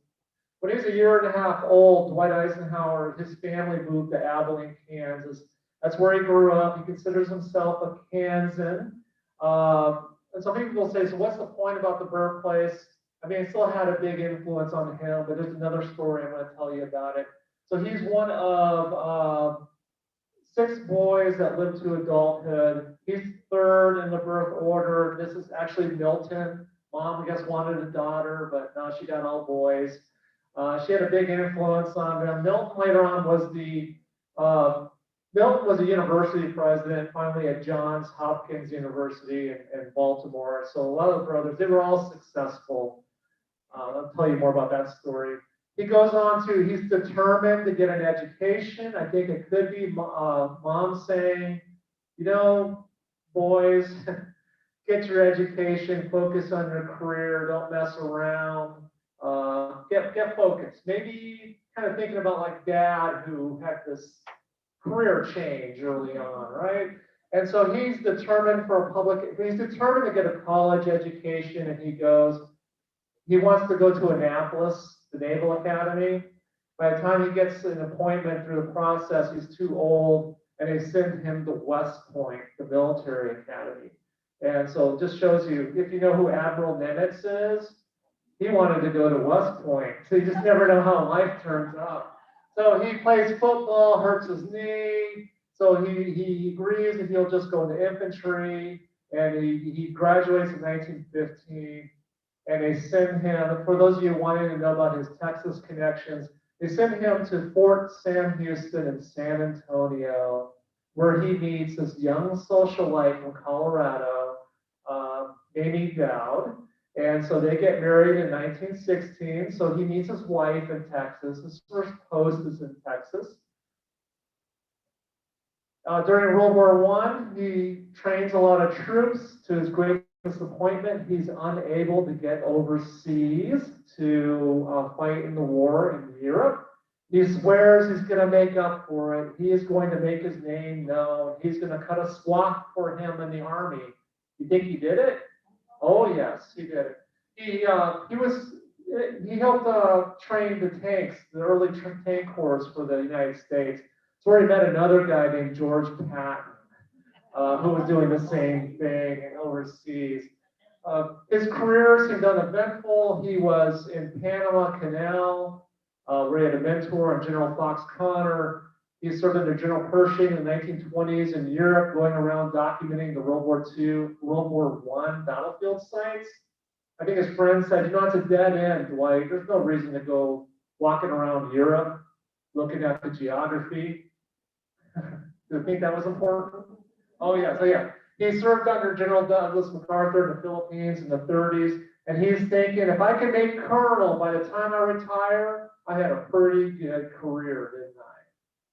When he was 1.5 years old, Dwight Eisenhower, his family moved to Abilene, Kansas. That's where he grew up. He considers himself a Kansan. And some people will say, so what's the point about the Birthplace? I mean, it still had a big influence on him, but there's another story I'm going to tell you about it. So he's one of 6 boys that lived to adulthood. He's 3rd in the birth order. This is actually Milton. Mom, I guess, wanted a daughter, but no, she got all boys. She had a big influence on them. Milton later on was Milton was a university president, finally at Johns Hopkins University in Baltimore. So a lot of the brothers, they were all successful. I'll tell you more about that story. He goes on to, he's determined to get an education. I think it could be mom saying, you know, boys, get your education, focus on your career, don't mess around, get focused. Maybe kind of thinking about like dad who had this career change early on, right? And so he's determined he's determined to get a college education, and he wants to go to Annapolis, the Naval Academy. By the time he gets an appointment through the process, he's too old, and they send him to West Point, the military academy. And so it just shows you, if you know who Admiral Nimitz is, he wanted to go to West Point. So you just never know how life turns out. So he plays football, hurts his knee. So he agrees that he'll just go into infantry. and he graduates in 1915, and they send him, for those of you wanting to know about his Texas connections, they send him to Fort Sam Houston in San Antonio, where he meets this young socialite from Colorado, Amy Dowd. And so they get married in 1916. So he meets his wife in Texas. His first post is in Texas. During World War I, he trains a lot of troops. To his great disappointment, he's unable to get overseas to fight in the war in Europe. He swears he's going to make up for it. He is going to make his name known. He's going to cut a swath for him in the army. You think he did it? Oh yes, he did it. He helped train the tanks, the early tank corps for the United States. It's where he met another guy named George Patton, who was doing the same thing overseas. His career seemed uneventful. He was in Panama Canal, where he had a mentor, General Fox Connor. He served under General Pershing in the 1920s in Europe, going around documenting the World War II, World War I battlefield sites. I think his friend said, you know, it's a dead end, Dwight. There's no reason to go walking around Europe, looking at the geography. Do you think that was important? Oh, yeah. So, yeah. He served under General Douglas MacArthur in the Philippines in the 30s. And he's thinking, if I can make colonel by the time I retire, I had a pretty good career, didn't I?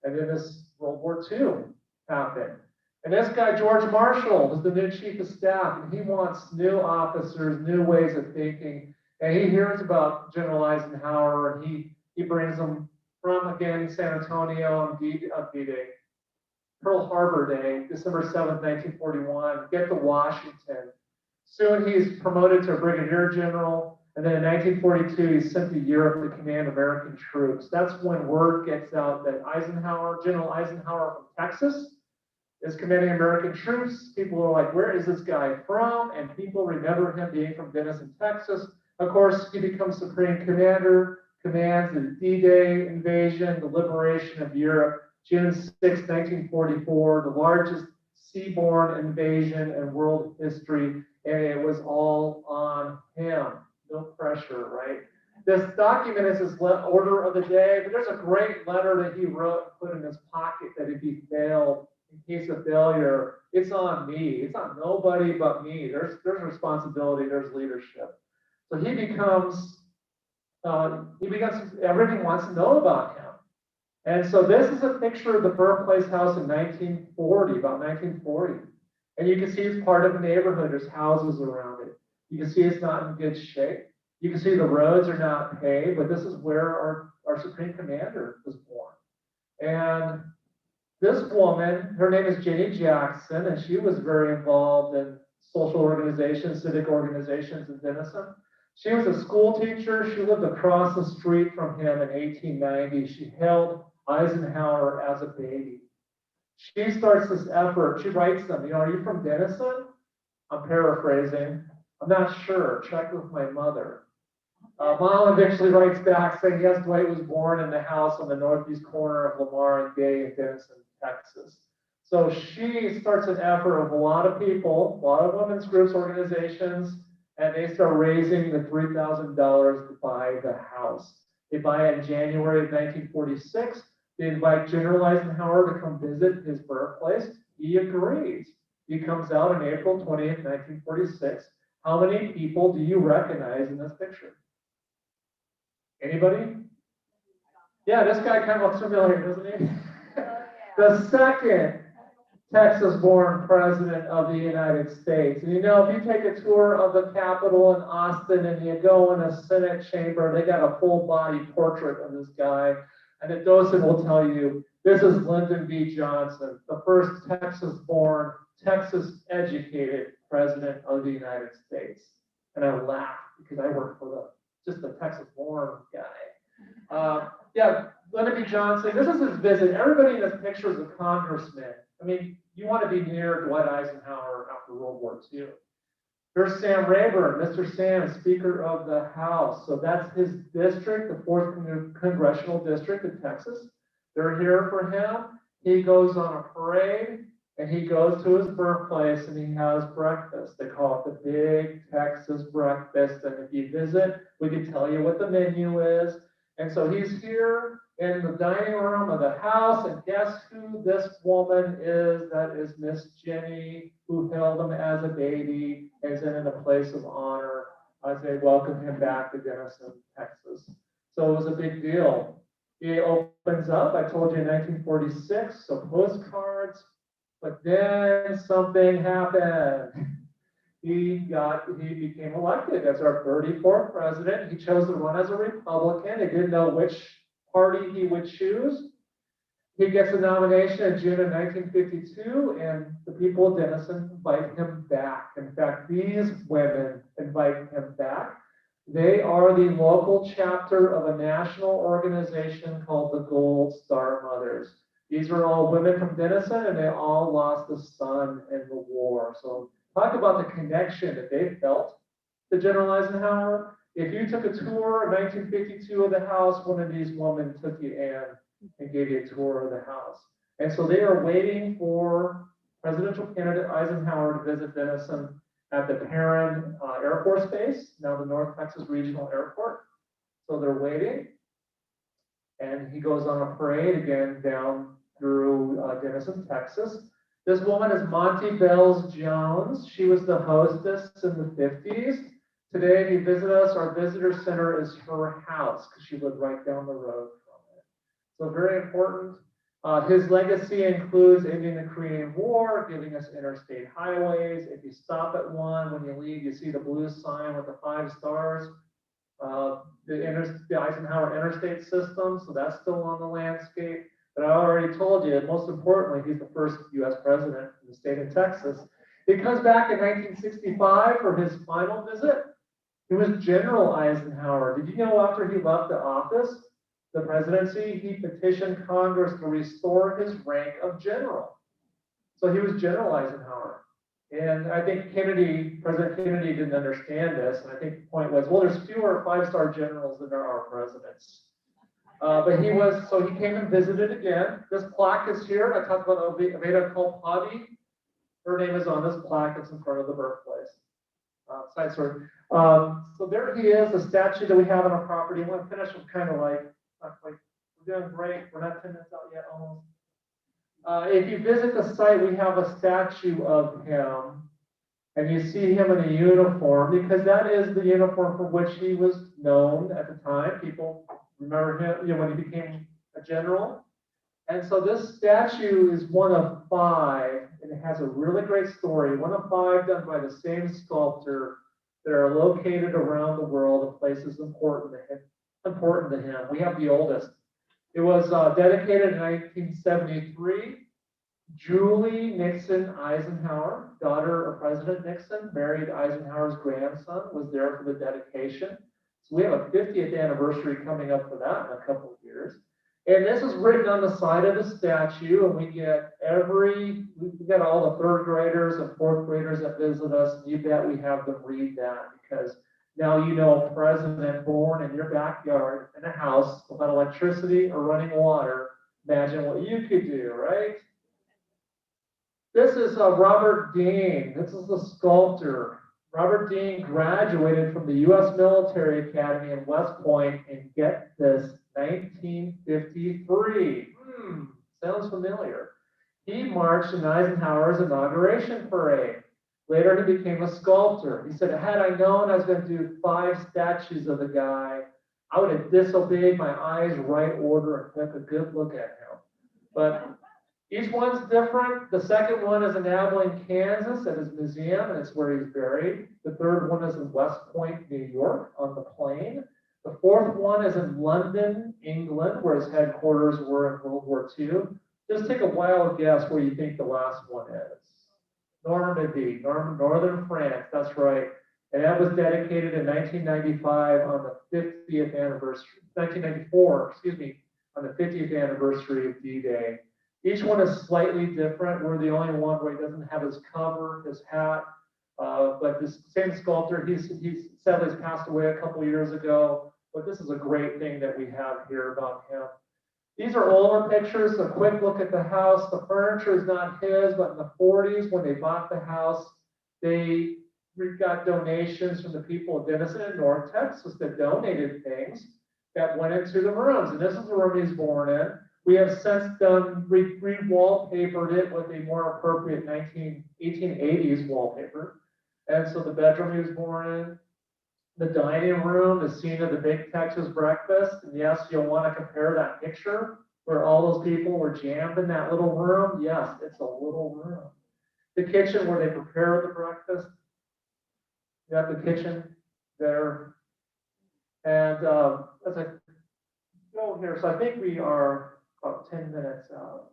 And then this World War II happened. And this guy, George Marshall, was the new chief of staff, and he wants new officers, new ways of thinking. And he hears about General Eisenhower, and he brings them from, again, San Antonio on D-Day, Pearl Harbor Day, December 7th, 1941, get to Washington. Soon he's promoted to a brigadier general. And then in 1942, he's sent to Europe to command American troops. That's when word gets out that General Eisenhower from Texas, is commanding American troops. People are like, where is this guy from? And people remember him being from Denison, Texas. Of course, he becomes Supreme Commander, commands the D-Day invasion, the liberation of Europe, June 6, 1944, the largest seaborne invasion in world history, and it was all on him. No pressure, right? This document is his order of the day, but there's a great letter that he wrote and put in his pocket that if he failed, in case of failure, it's on me. It's on nobody but me. There's responsibility, there's leadership. So he becomes, everything wants to know about him. And so this is a picture of the Birthplace house in 1940, about 1940. And you can see it's part of a neighborhood. There's houses around it. You can see it's not in good shape. You can see the roads are not paved, but this is where our Supreme Commander was born. And this woman, her name is Jenny Jackson, and she was very involved in social organizations, civic organizations in Denison. She was a school teacher. She lived across the street from him in 1890. She held Eisenhower as a baby. She starts this effort. She writes them, are you from Denison? I'm paraphrasing. I'm not sure. Check with my mother. Mom eventually writes back saying, yes, Dwight was born in the house on the northeast corner of Lamar and Gay in Denison, Texas. So she starts an effort of a lot of people, a lot of women's groups, organizations, and they start raising the $3,000 to buy the house. They buy it in January of 1946. They invite General Eisenhower to come visit his birthplace. He agrees. He comes out on April 20th, 1946. How many people do you recognize in this picture? Anybody? Yeah, this guy kind of looks familiar, doesn't he? The second Texas-born president of the United States. And if you take a tour of the Capitol in Austin and you go in a Senate chamber, they got a full-body portrait of this guy. And the docent will tell you, this is Lyndon B. Johnson, the first Texas-born, Texas-educated president of the United States. And I laugh because I work for just the Texas-born guy. Lyndon B. Johnson, this is his visit. Everybody in this picture is a congressman. I mean, you want to be near Dwight Eisenhower after World War II. Here's Sam Rayburn, Mr. Sam, Speaker of the House. So that's his district, the 4th Congressional District in Texas. They're here for him. He goes on a parade. And he goes to his birthplace and he has breakfast. They call it the Big Texas Breakfast. And if you visit, we can tell you what the menu is. And so he's here in the dining room of the house, and guess who this woman is? That is Miss Jenny, who held him as a baby, and is in a place of honor as they welcome him back to Denison, Texas. So it was a big deal. He opens up, I told you, in 1946, so postcards, but then something happened. He became elected as our 34th president. He chose to run as a Republican. He didn't know which party he would choose. He gets a nomination in June of 1952, and the people of Denison invite him back. In fact, these women invite him back. They are the local chapter of a national organization called the Gold Star Mothers. These are all women from Denison, and they all lost a son in the war. So talk about the connection that they felt to General Eisenhower. If you took a tour in 1952 of the house, one of these women took you in and gave you a tour of the house. And so they are waiting for presidential candidate Eisenhower to visit Denison at the Perrin Air Force Base, now the North Texas Regional Airport. So they're waiting. And he goes on a parade again down through Denison, Texas. This woman is Monty Bells Jones. She was the hostess in the 50s. Today, if you visit us, our visitor center is her house because she lived right down the road from it. So very important. His legacy includes ending the Korean War, giving us interstate highways. If you stop at one, when you leave, you see the blue sign with the 5 stars. The Eisenhower interstate system, so that's still on the landscape. But I already told you, most importantly, he's the first U.S. president in the state of Texas. He comes back in 1965 for his final visit. He was General Eisenhower. Did you know after he left the office, the presidency, he petitioned Congress to restore his rank of general. So he was General Eisenhower. And I think President Kennedy didn't understand this. And I think the point was, well, there's fewer 5-star generals than there are presidents. But he came and visited again. This plaque is here. I talked about Aveda Kolpati. Her name is on this plaque. It's in front of the birthplace. Side story. So there he is, a statue that we have on our property. I'm going to finish with kind of like, we're doing great. We're not 10 minutes out yet, almost. If you visit the site, we have a statue of him, and you see him in a uniform because that is the uniform for which he was known at the time. People remember him, when he became a general. And so this statue is one of 5, and it has a really great story. One of 5 done by the same sculptor that are located around the world in places important to him. We have the oldest. It was dedicated in 1973. Julie Nixon Eisenhower, daughter of President Nixon, married Eisenhower's grandson, was there for the dedication. So we have a 50th anniversary coming up for that in a couple of years. And this is written on the side of the statue, and we get all the 3rd graders and 4th graders that visit us, and you bet we have them read that because now you know a president born in your backyard in a house without electricity or running water. Imagine what you could do, right? This is Robert Dean. This is the sculptor. Robert Dean graduated from the U.S. Military Academy in West Point in, get this, 1953. Sounds familiar. He marched in Eisenhower's inauguration parade. Later, he became a sculptor. He said, had I known I was going to do 5 statues of the guy, I would have disobeyed my eyes' right order and took a good look at him. But each one's different. The second one is in Abilene, Kansas at his museum, and it's where he's buried. The 3rd one is in West Point, New York on the plain. The 4th one is in London, England, where his headquarters were in World War II. Just take a wild guess where you think the last one is. Normandy, northern France, that's right. And that was dedicated in 1995 on the 50th anniversary, 1994, excuse me, on the 50th anniversary of D-Day. Each one is slightly different. We're the only one where he doesn't have his cover, his hat, but this same sculptor, he's sadly has passed away a couple years ago, but this is a great thing that we have here about him. These are older pictures, a quick look at the house. The furniture is not his, but in the 40s, when they bought the house, they got donations from the people of Denison in North Texas that donated things that went into the rooms. And this is the room he's born in. We have since done, re-wallpapered it with a more appropriate 1880s wallpaper. And so the bedroom he was born in, the dining room, the scene of the big Texas breakfast. And yes, you'll want to compare that picture where all those people were jammed in that little room. Yes, it's a little room. The kitchen where they prepare the breakfast. You have the kitchen there. And as I go here, so I think we are about 10 minutes out,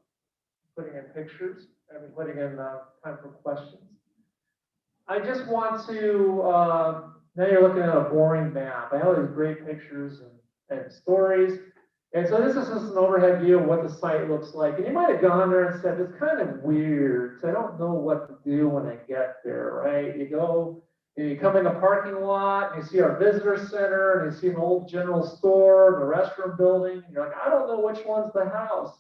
putting in pictures and putting in time for questions. I just want to, now you're looking at a boring map. I have these great pictures and stories. And so this is just an overhead view of what the site looks like. And you might have gone there and said, it's kind of weird, so I don't know what to do when I get there, right? You go, and you come in the parking lot, and you see our visitor center, and you see an old general store, the restroom building. And you're like, I don't know which one's the house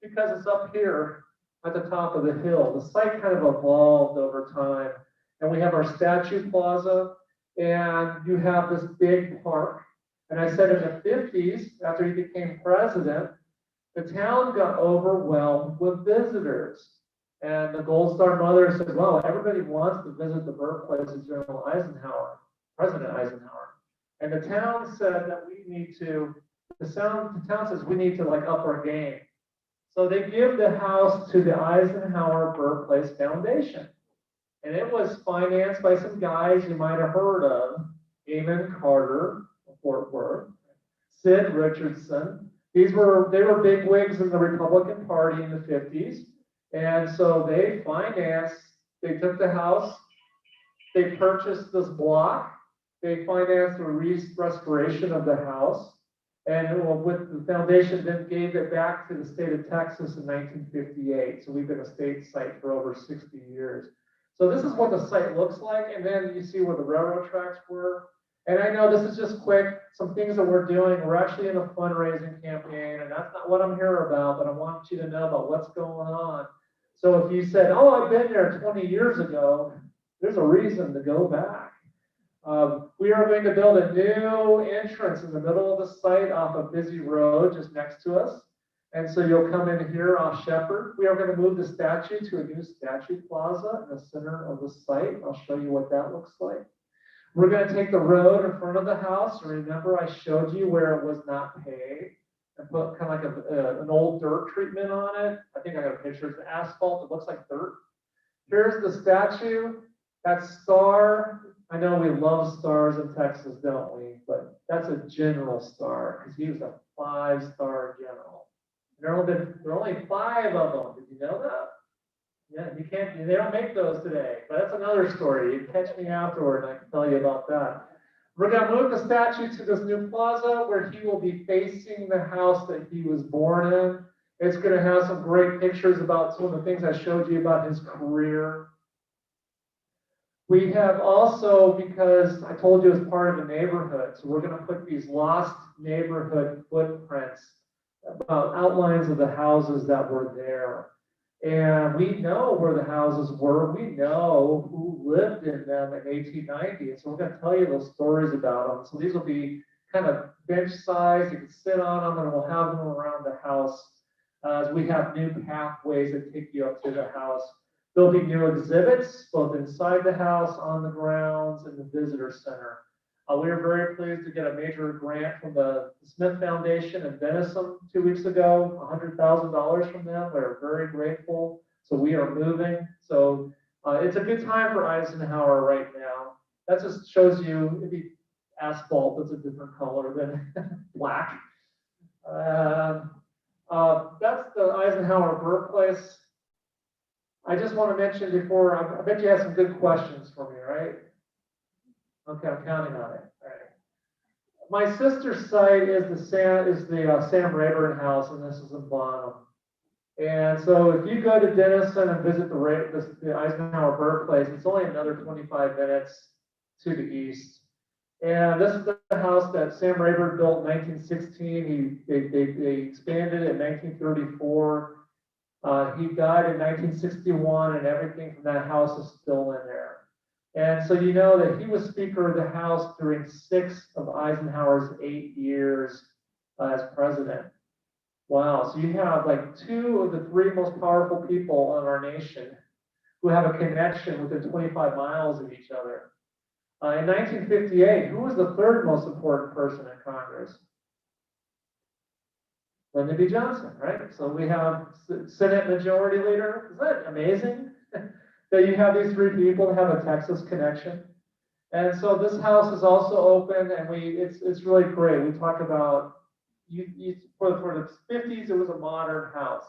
because it's up here at the top of the hill. The site kind of evolved over time. And we have our statue plaza, and you have this big park. And I said in the 50s, after he became president, the town got overwhelmed with visitors. And the Gold Star mother said, well, everybody wants to visit the birthplace of General Eisenhower, President Eisenhower. And the town said that we need to, the town says we need to like up our game. So they give the house to the Eisenhower Birthplace Foundation. And it was financed by some guys you might have heard of, Eamon Carter of Fort Worth, Sid Richardson. They were big wigs in the Republican Party in the 50s. And so they financed, they took the house, they purchased this block, they financed the restoration of the house, and with the foundation then gave it back to the state of Texas in 1958. So we've been a state site for over 60 years. So this is what the site looks like, and then you see where the railroad tracks were. And I know this is just quick, some things that we're doing. We're actually in a fundraising campaign, and that's not what I'm here about, but I want you to know about what's going on. So if you said, oh, I've been there 20 years ago, there's a reason to go back. We are going to build a new entrance in the middle of the site off a busy road just next to us. And so you'll come in here off Shepherd. We are going to move the statue to a new statue plaza in the center of the site. I'll show you what that looks like. We're going to take the road in front of the house. Remember, I showed you where it was not paved and put kind of like an old dirt treatment on it. I think I got a picture of the asphalt. It looks like dirt. Here's the statue. That star. I know we love stars in Texas, don't we? But that's a general star because he was a 5-star general. There are only 5 of them. Did you know that? Yeah, they don't make those today, but that's another story. You can catch me afterward and I can tell you about that. We're going to move the statue to this new plaza where he will be facing the house that he was born in. It's going to have some great pictures about some of the things I showed you about his career. We have also, because I told you it's part of the neighborhood, so we're going to put these lost neighborhood footprints about outlines of the houses that were there. And we know where the houses were. We know who lived in them in 1890. And so we're going to tell you those stories about them. So these will be kind of bench size. You can sit on them and we'll have them around the house as we have new pathways that take you up to the house. There'll be new exhibits, both inside the house, on the grounds, and the visitor center. We were very pleased to get a major grant from the Smith Foundation in Denison 2 weeks ago, $100,000 from them. We're very grateful. So we are moving. So it's a good time for Eisenhower right now. That just shows you, it'd be asphalt, that's a different color than black. That's the Eisenhower birthplace. I just want to mention before, I bet you have some good questions for me, right? Okay, I'm counting on it. All right. My sister's site is the Sam Rayburn house, and this is in Bonham. And so if you go to Denison and visit the Eisenhower birthplace, it's only another 25 minutes to the east. And this is the house that Sam Rayburn built in 1916. They expanded it in 1934. He died in 1961, and everything from that house is still in there. And so you know that he was Speaker of the House during 6 of Eisenhower's 8 years as president. Wow, so you have like 2 of the 3 most powerful people in our nation who have a connection within 25 miles of each other. In 1958, who was the 3rd most important person in Congress? Lyndon B. Johnson, right? So we have Senate Majority Leader. Isn't that amazing? That you have these 3 people have a Texas connection. And so this house is also open, and it's really great. We talk about, for the 50s, it was a modern house.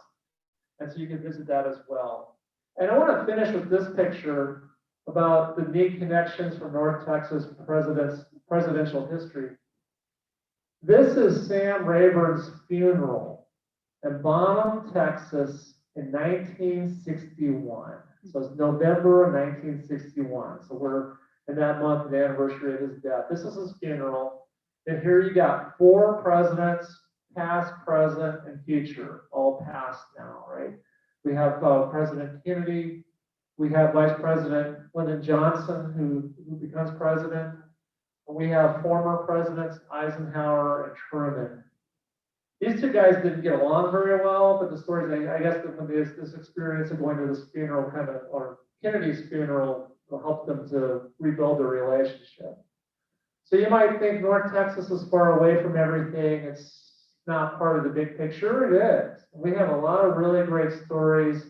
And so you can visit that as well. And I want to finish with this picture about the neat connections from North Texas presidential history. This is Sam Rayburn's funeral in Bonham, Texas in 1961. So it's November of 1961. So we're in that month, the anniversary of his death. This is his funeral. And here you got 4 presidents, past, present, and future, all past now, right? We have President Kennedy. We have Vice President Lyndon Johnson, who becomes president. We have former presidents Eisenhower and Truman. These 2 guys didn't get along very well, but the stories, I guess, this experience of going to this funeral or Kennedy's funeral will help them to rebuild their relationship. So you might think North Texas is far away from everything. It's not part of the big picture. It is. We have a lot of really great stories.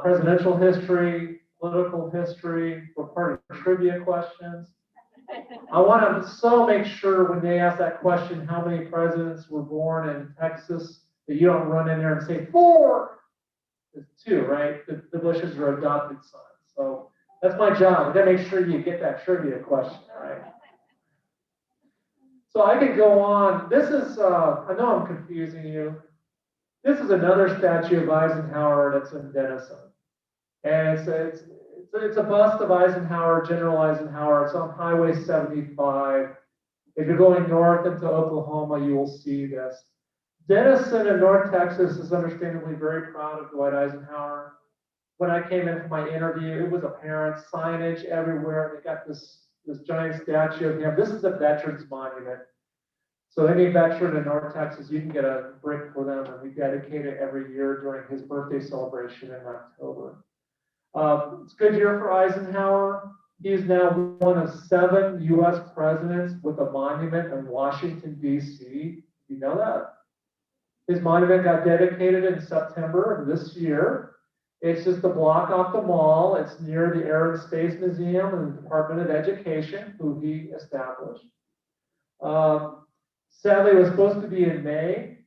Presidential history, political history, we're part of trivia questions. I want to so make sure when they ask that question, how many presidents were born in Texas, that you don't run in there and say 4. It's 2, right? The Bushes are adopted sons. So that's my job. I got to make sure you get that trivia question, right? So I could go on. This is, I know I'm confusing you. This is another statue of Eisenhower that's in Denison. And it's a bust of Eisenhower, General Eisenhower. It's on Highway 75. If you're going north into Oklahoma, you will see this. Denison in North Texas is understandably very proud of Dwight Eisenhower. When I came in for my interview, it was apparent, signage everywhere. They got this giant statue of him. This is a veterans monument. So any veteran in North Texas, you can get a brick for them, and we dedicate it every year during his birthday celebration in October. It's a good year for Eisenhower. He is now one of 7 U.S. presidents with a monument in Washington, D.C. You know that? His monument got dedicated in September of this year. It's just a block off the mall. It's near the Air and Space Museum and the Department of Education, who he established. Sadly, it was supposed to be in May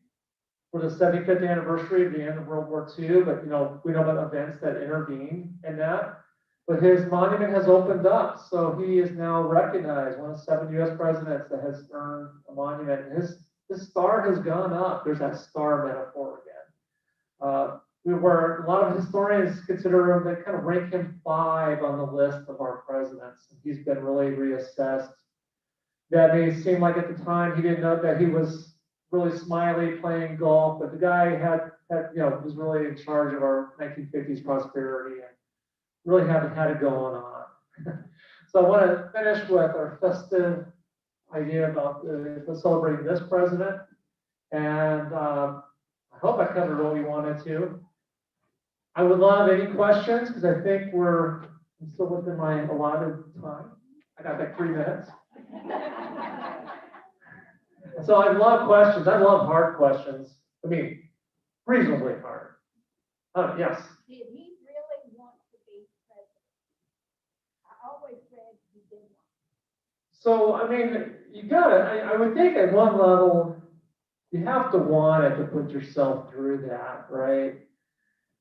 for the 75th anniversary of the end of World War II, but we know about events that intervened in that. But his monument has opened up, so he is now recognized, one of 7 U.S. presidents that has earned a monument. And his star has gone up. There's that star metaphor again. A lot of historians consider him, they kind of rank him 5 on the list of our presidents. He's been really reassessed. That may seem like at the time he didn't know that he was really smiley playing golf, but the guy was really in charge of our 1950s prosperity and really had it going on. So I want to finish with our festive idea about celebrating this president. And I hope I covered what we wanted to. I would love any questions because I think I'm still within my allotted time. I got like 3 minutes. So I love questions. I love hard questions. I mean, reasonably hard. Yes. Did he really want to be president? I always read he didn't want. So, I mean, you I would think at one level, you have to want it to put yourself through that, right?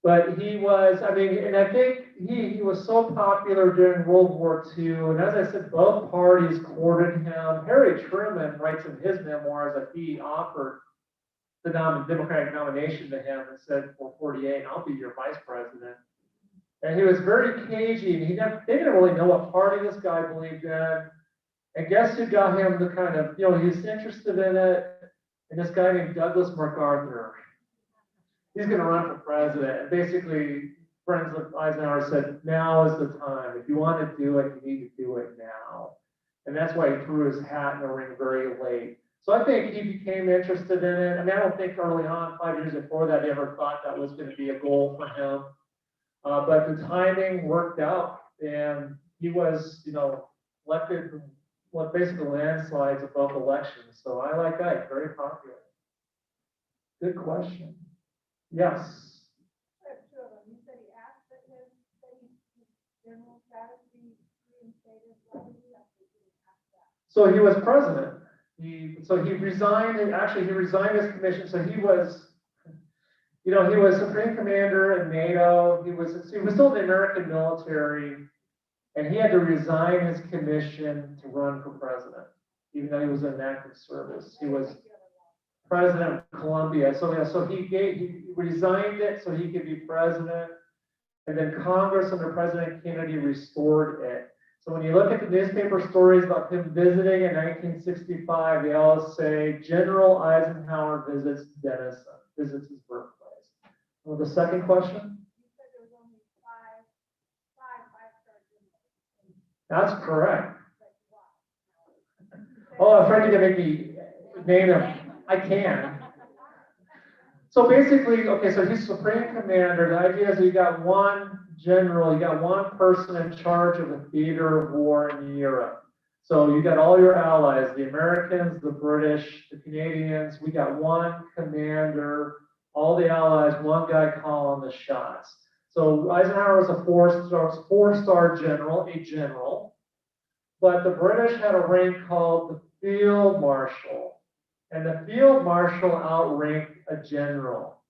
But he was, and I think he was so popular during World War II. And as I said, both parties courted him. Harry Truman writes in his memoirs that he offered the Democratic nomination to him and said, for 48, I'll be your vice president. And he was very cagey. And they didn't really know what party this guy believed in. And guess who got him the kind of, he was interested in it, and this guy named Douglas MacArthur. He's gonna run for president, and basically, friends of Eisenhower said, now is the time. If you want to do it, you need to do it now. And that's why he threw his hat in the ring very late. So I think he became interested in it. I mean, I don't think early on, 5 years before that, he ever thought that was going to be a goal for him. But the timing worked out, and he was, elected, basically landslides of both elections. So I like that, very popular. Good question. Yes. You said he asked that his general status be reinstated. Why did he ask that? So he was president. He resigned, and actually he resigned his commission. So he was, he was Supreme Commander in NATO. He was still in the American military, and he had to resign his commission to run for president, even though he was in active service. He was president of Colombia. So he resigned it so he could be president, and then Congress under President Kennedy restored it. So when you look at the newspaper stories about him visiting in 1965, they all say General Eisenhower visits Denison, visits his birthplace. Well, the second question? You said there was only five-star generals. That's correct. Oh, I'm afraid you're gonna make me name them. I can. So basically, okay, so he's Supreme Commander. The idea is you got one general, you got one person in charge of the theater of war in Europe. So you got all your allies, the Americans, the British, the Canadians. We got one commander, all the allies, one guy calling the shots. So Eisenhower was a four-star general, a general. But the British had a rank called the Field Marshal. And the Field Marshal outranked a general.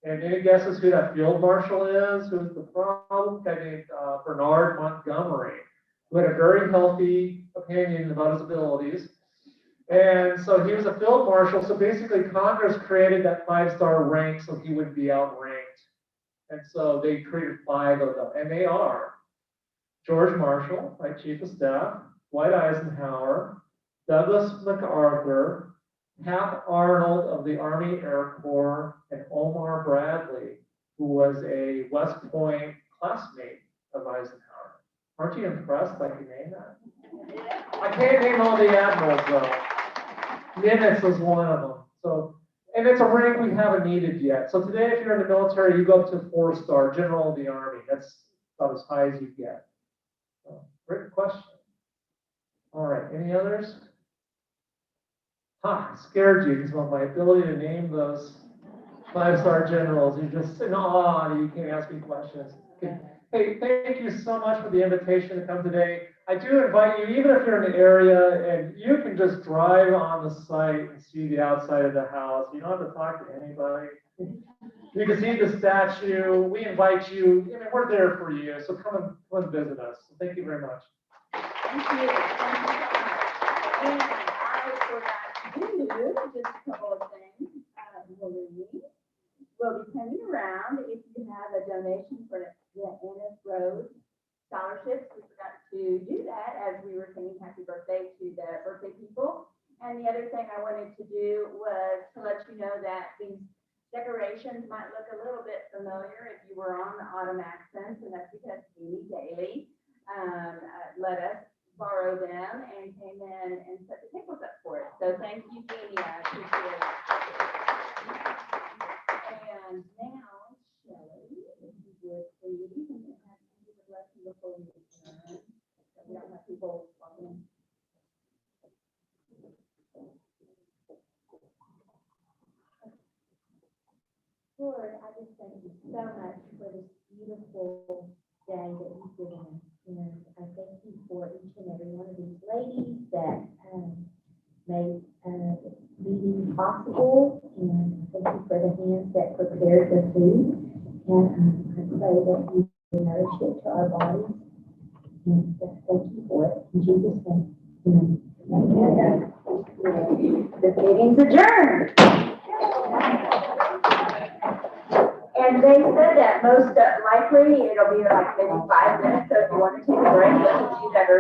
And any guesses who that Field Marshal is? Who's the problem? A guy named Bernard Montgomery, who had a very healthy opinion about his abilities. And so he was a Field Marshal. So basically Congress created that 5-star rank so he would be outranked. And so they created 5 of them. And they are George Marshall, right, Chief of Staff, Dwight Eisenhower, Douglas MacArthur, Hap Arnold of the Army Air Corps, and Omar Bradley, who was a West Point classmate of Eisenhower. Aren't you impressed I can name that? I can't name all the admirals though. Nimitz was one of them. So, and it's a rank we haven't needed yet. So today, if you're in the military, you go up to 4-star, General of the Army. That's about as high as you get. So, great question. All right, any others? I scared you because of my ability to name those 5-star generals. You're just in awe. You can't ask me questions. Okay. Hey, thank you so much for the invitation to come today. I do invite you, even if you're in the area, and you can just drive on the site and see the outside of the house. You don't have to talk to anybody. You can see the statue. We invite you. I mean, we're there for you. So come and visit us. So thank you very much. Thank you. And I forgot to do just a couple of things. We'll be coming around if you have a donation for the Ennis Road scholarships. We forgot to do that as we were saying happy birthday to the birthday people. And the other thing I wanted to do was to let you know that these decorations might look a little bit familiar if you were on the autumn accents, and that's because Jeannie Daly let us borrow them and came in and set the tables up for it. So thank you, Jeannie. I appreciate it. And now, Shelley, if you would please, and have to the lesson before we adjourn, so we don't have people walking in. Lord, I just thank you so much for this beautiful day that you've given us. And I thank you for each and every one of these ladies that made the meeting possible. And thank you for the hands that prepared the food. And I pray that you nourish it to our bodies. And thank you for it. In Jesus' name, amen. This meeting's adjourned. And they said that most likely it'll be like maybe 5 minutes, so if you want to take a break, you better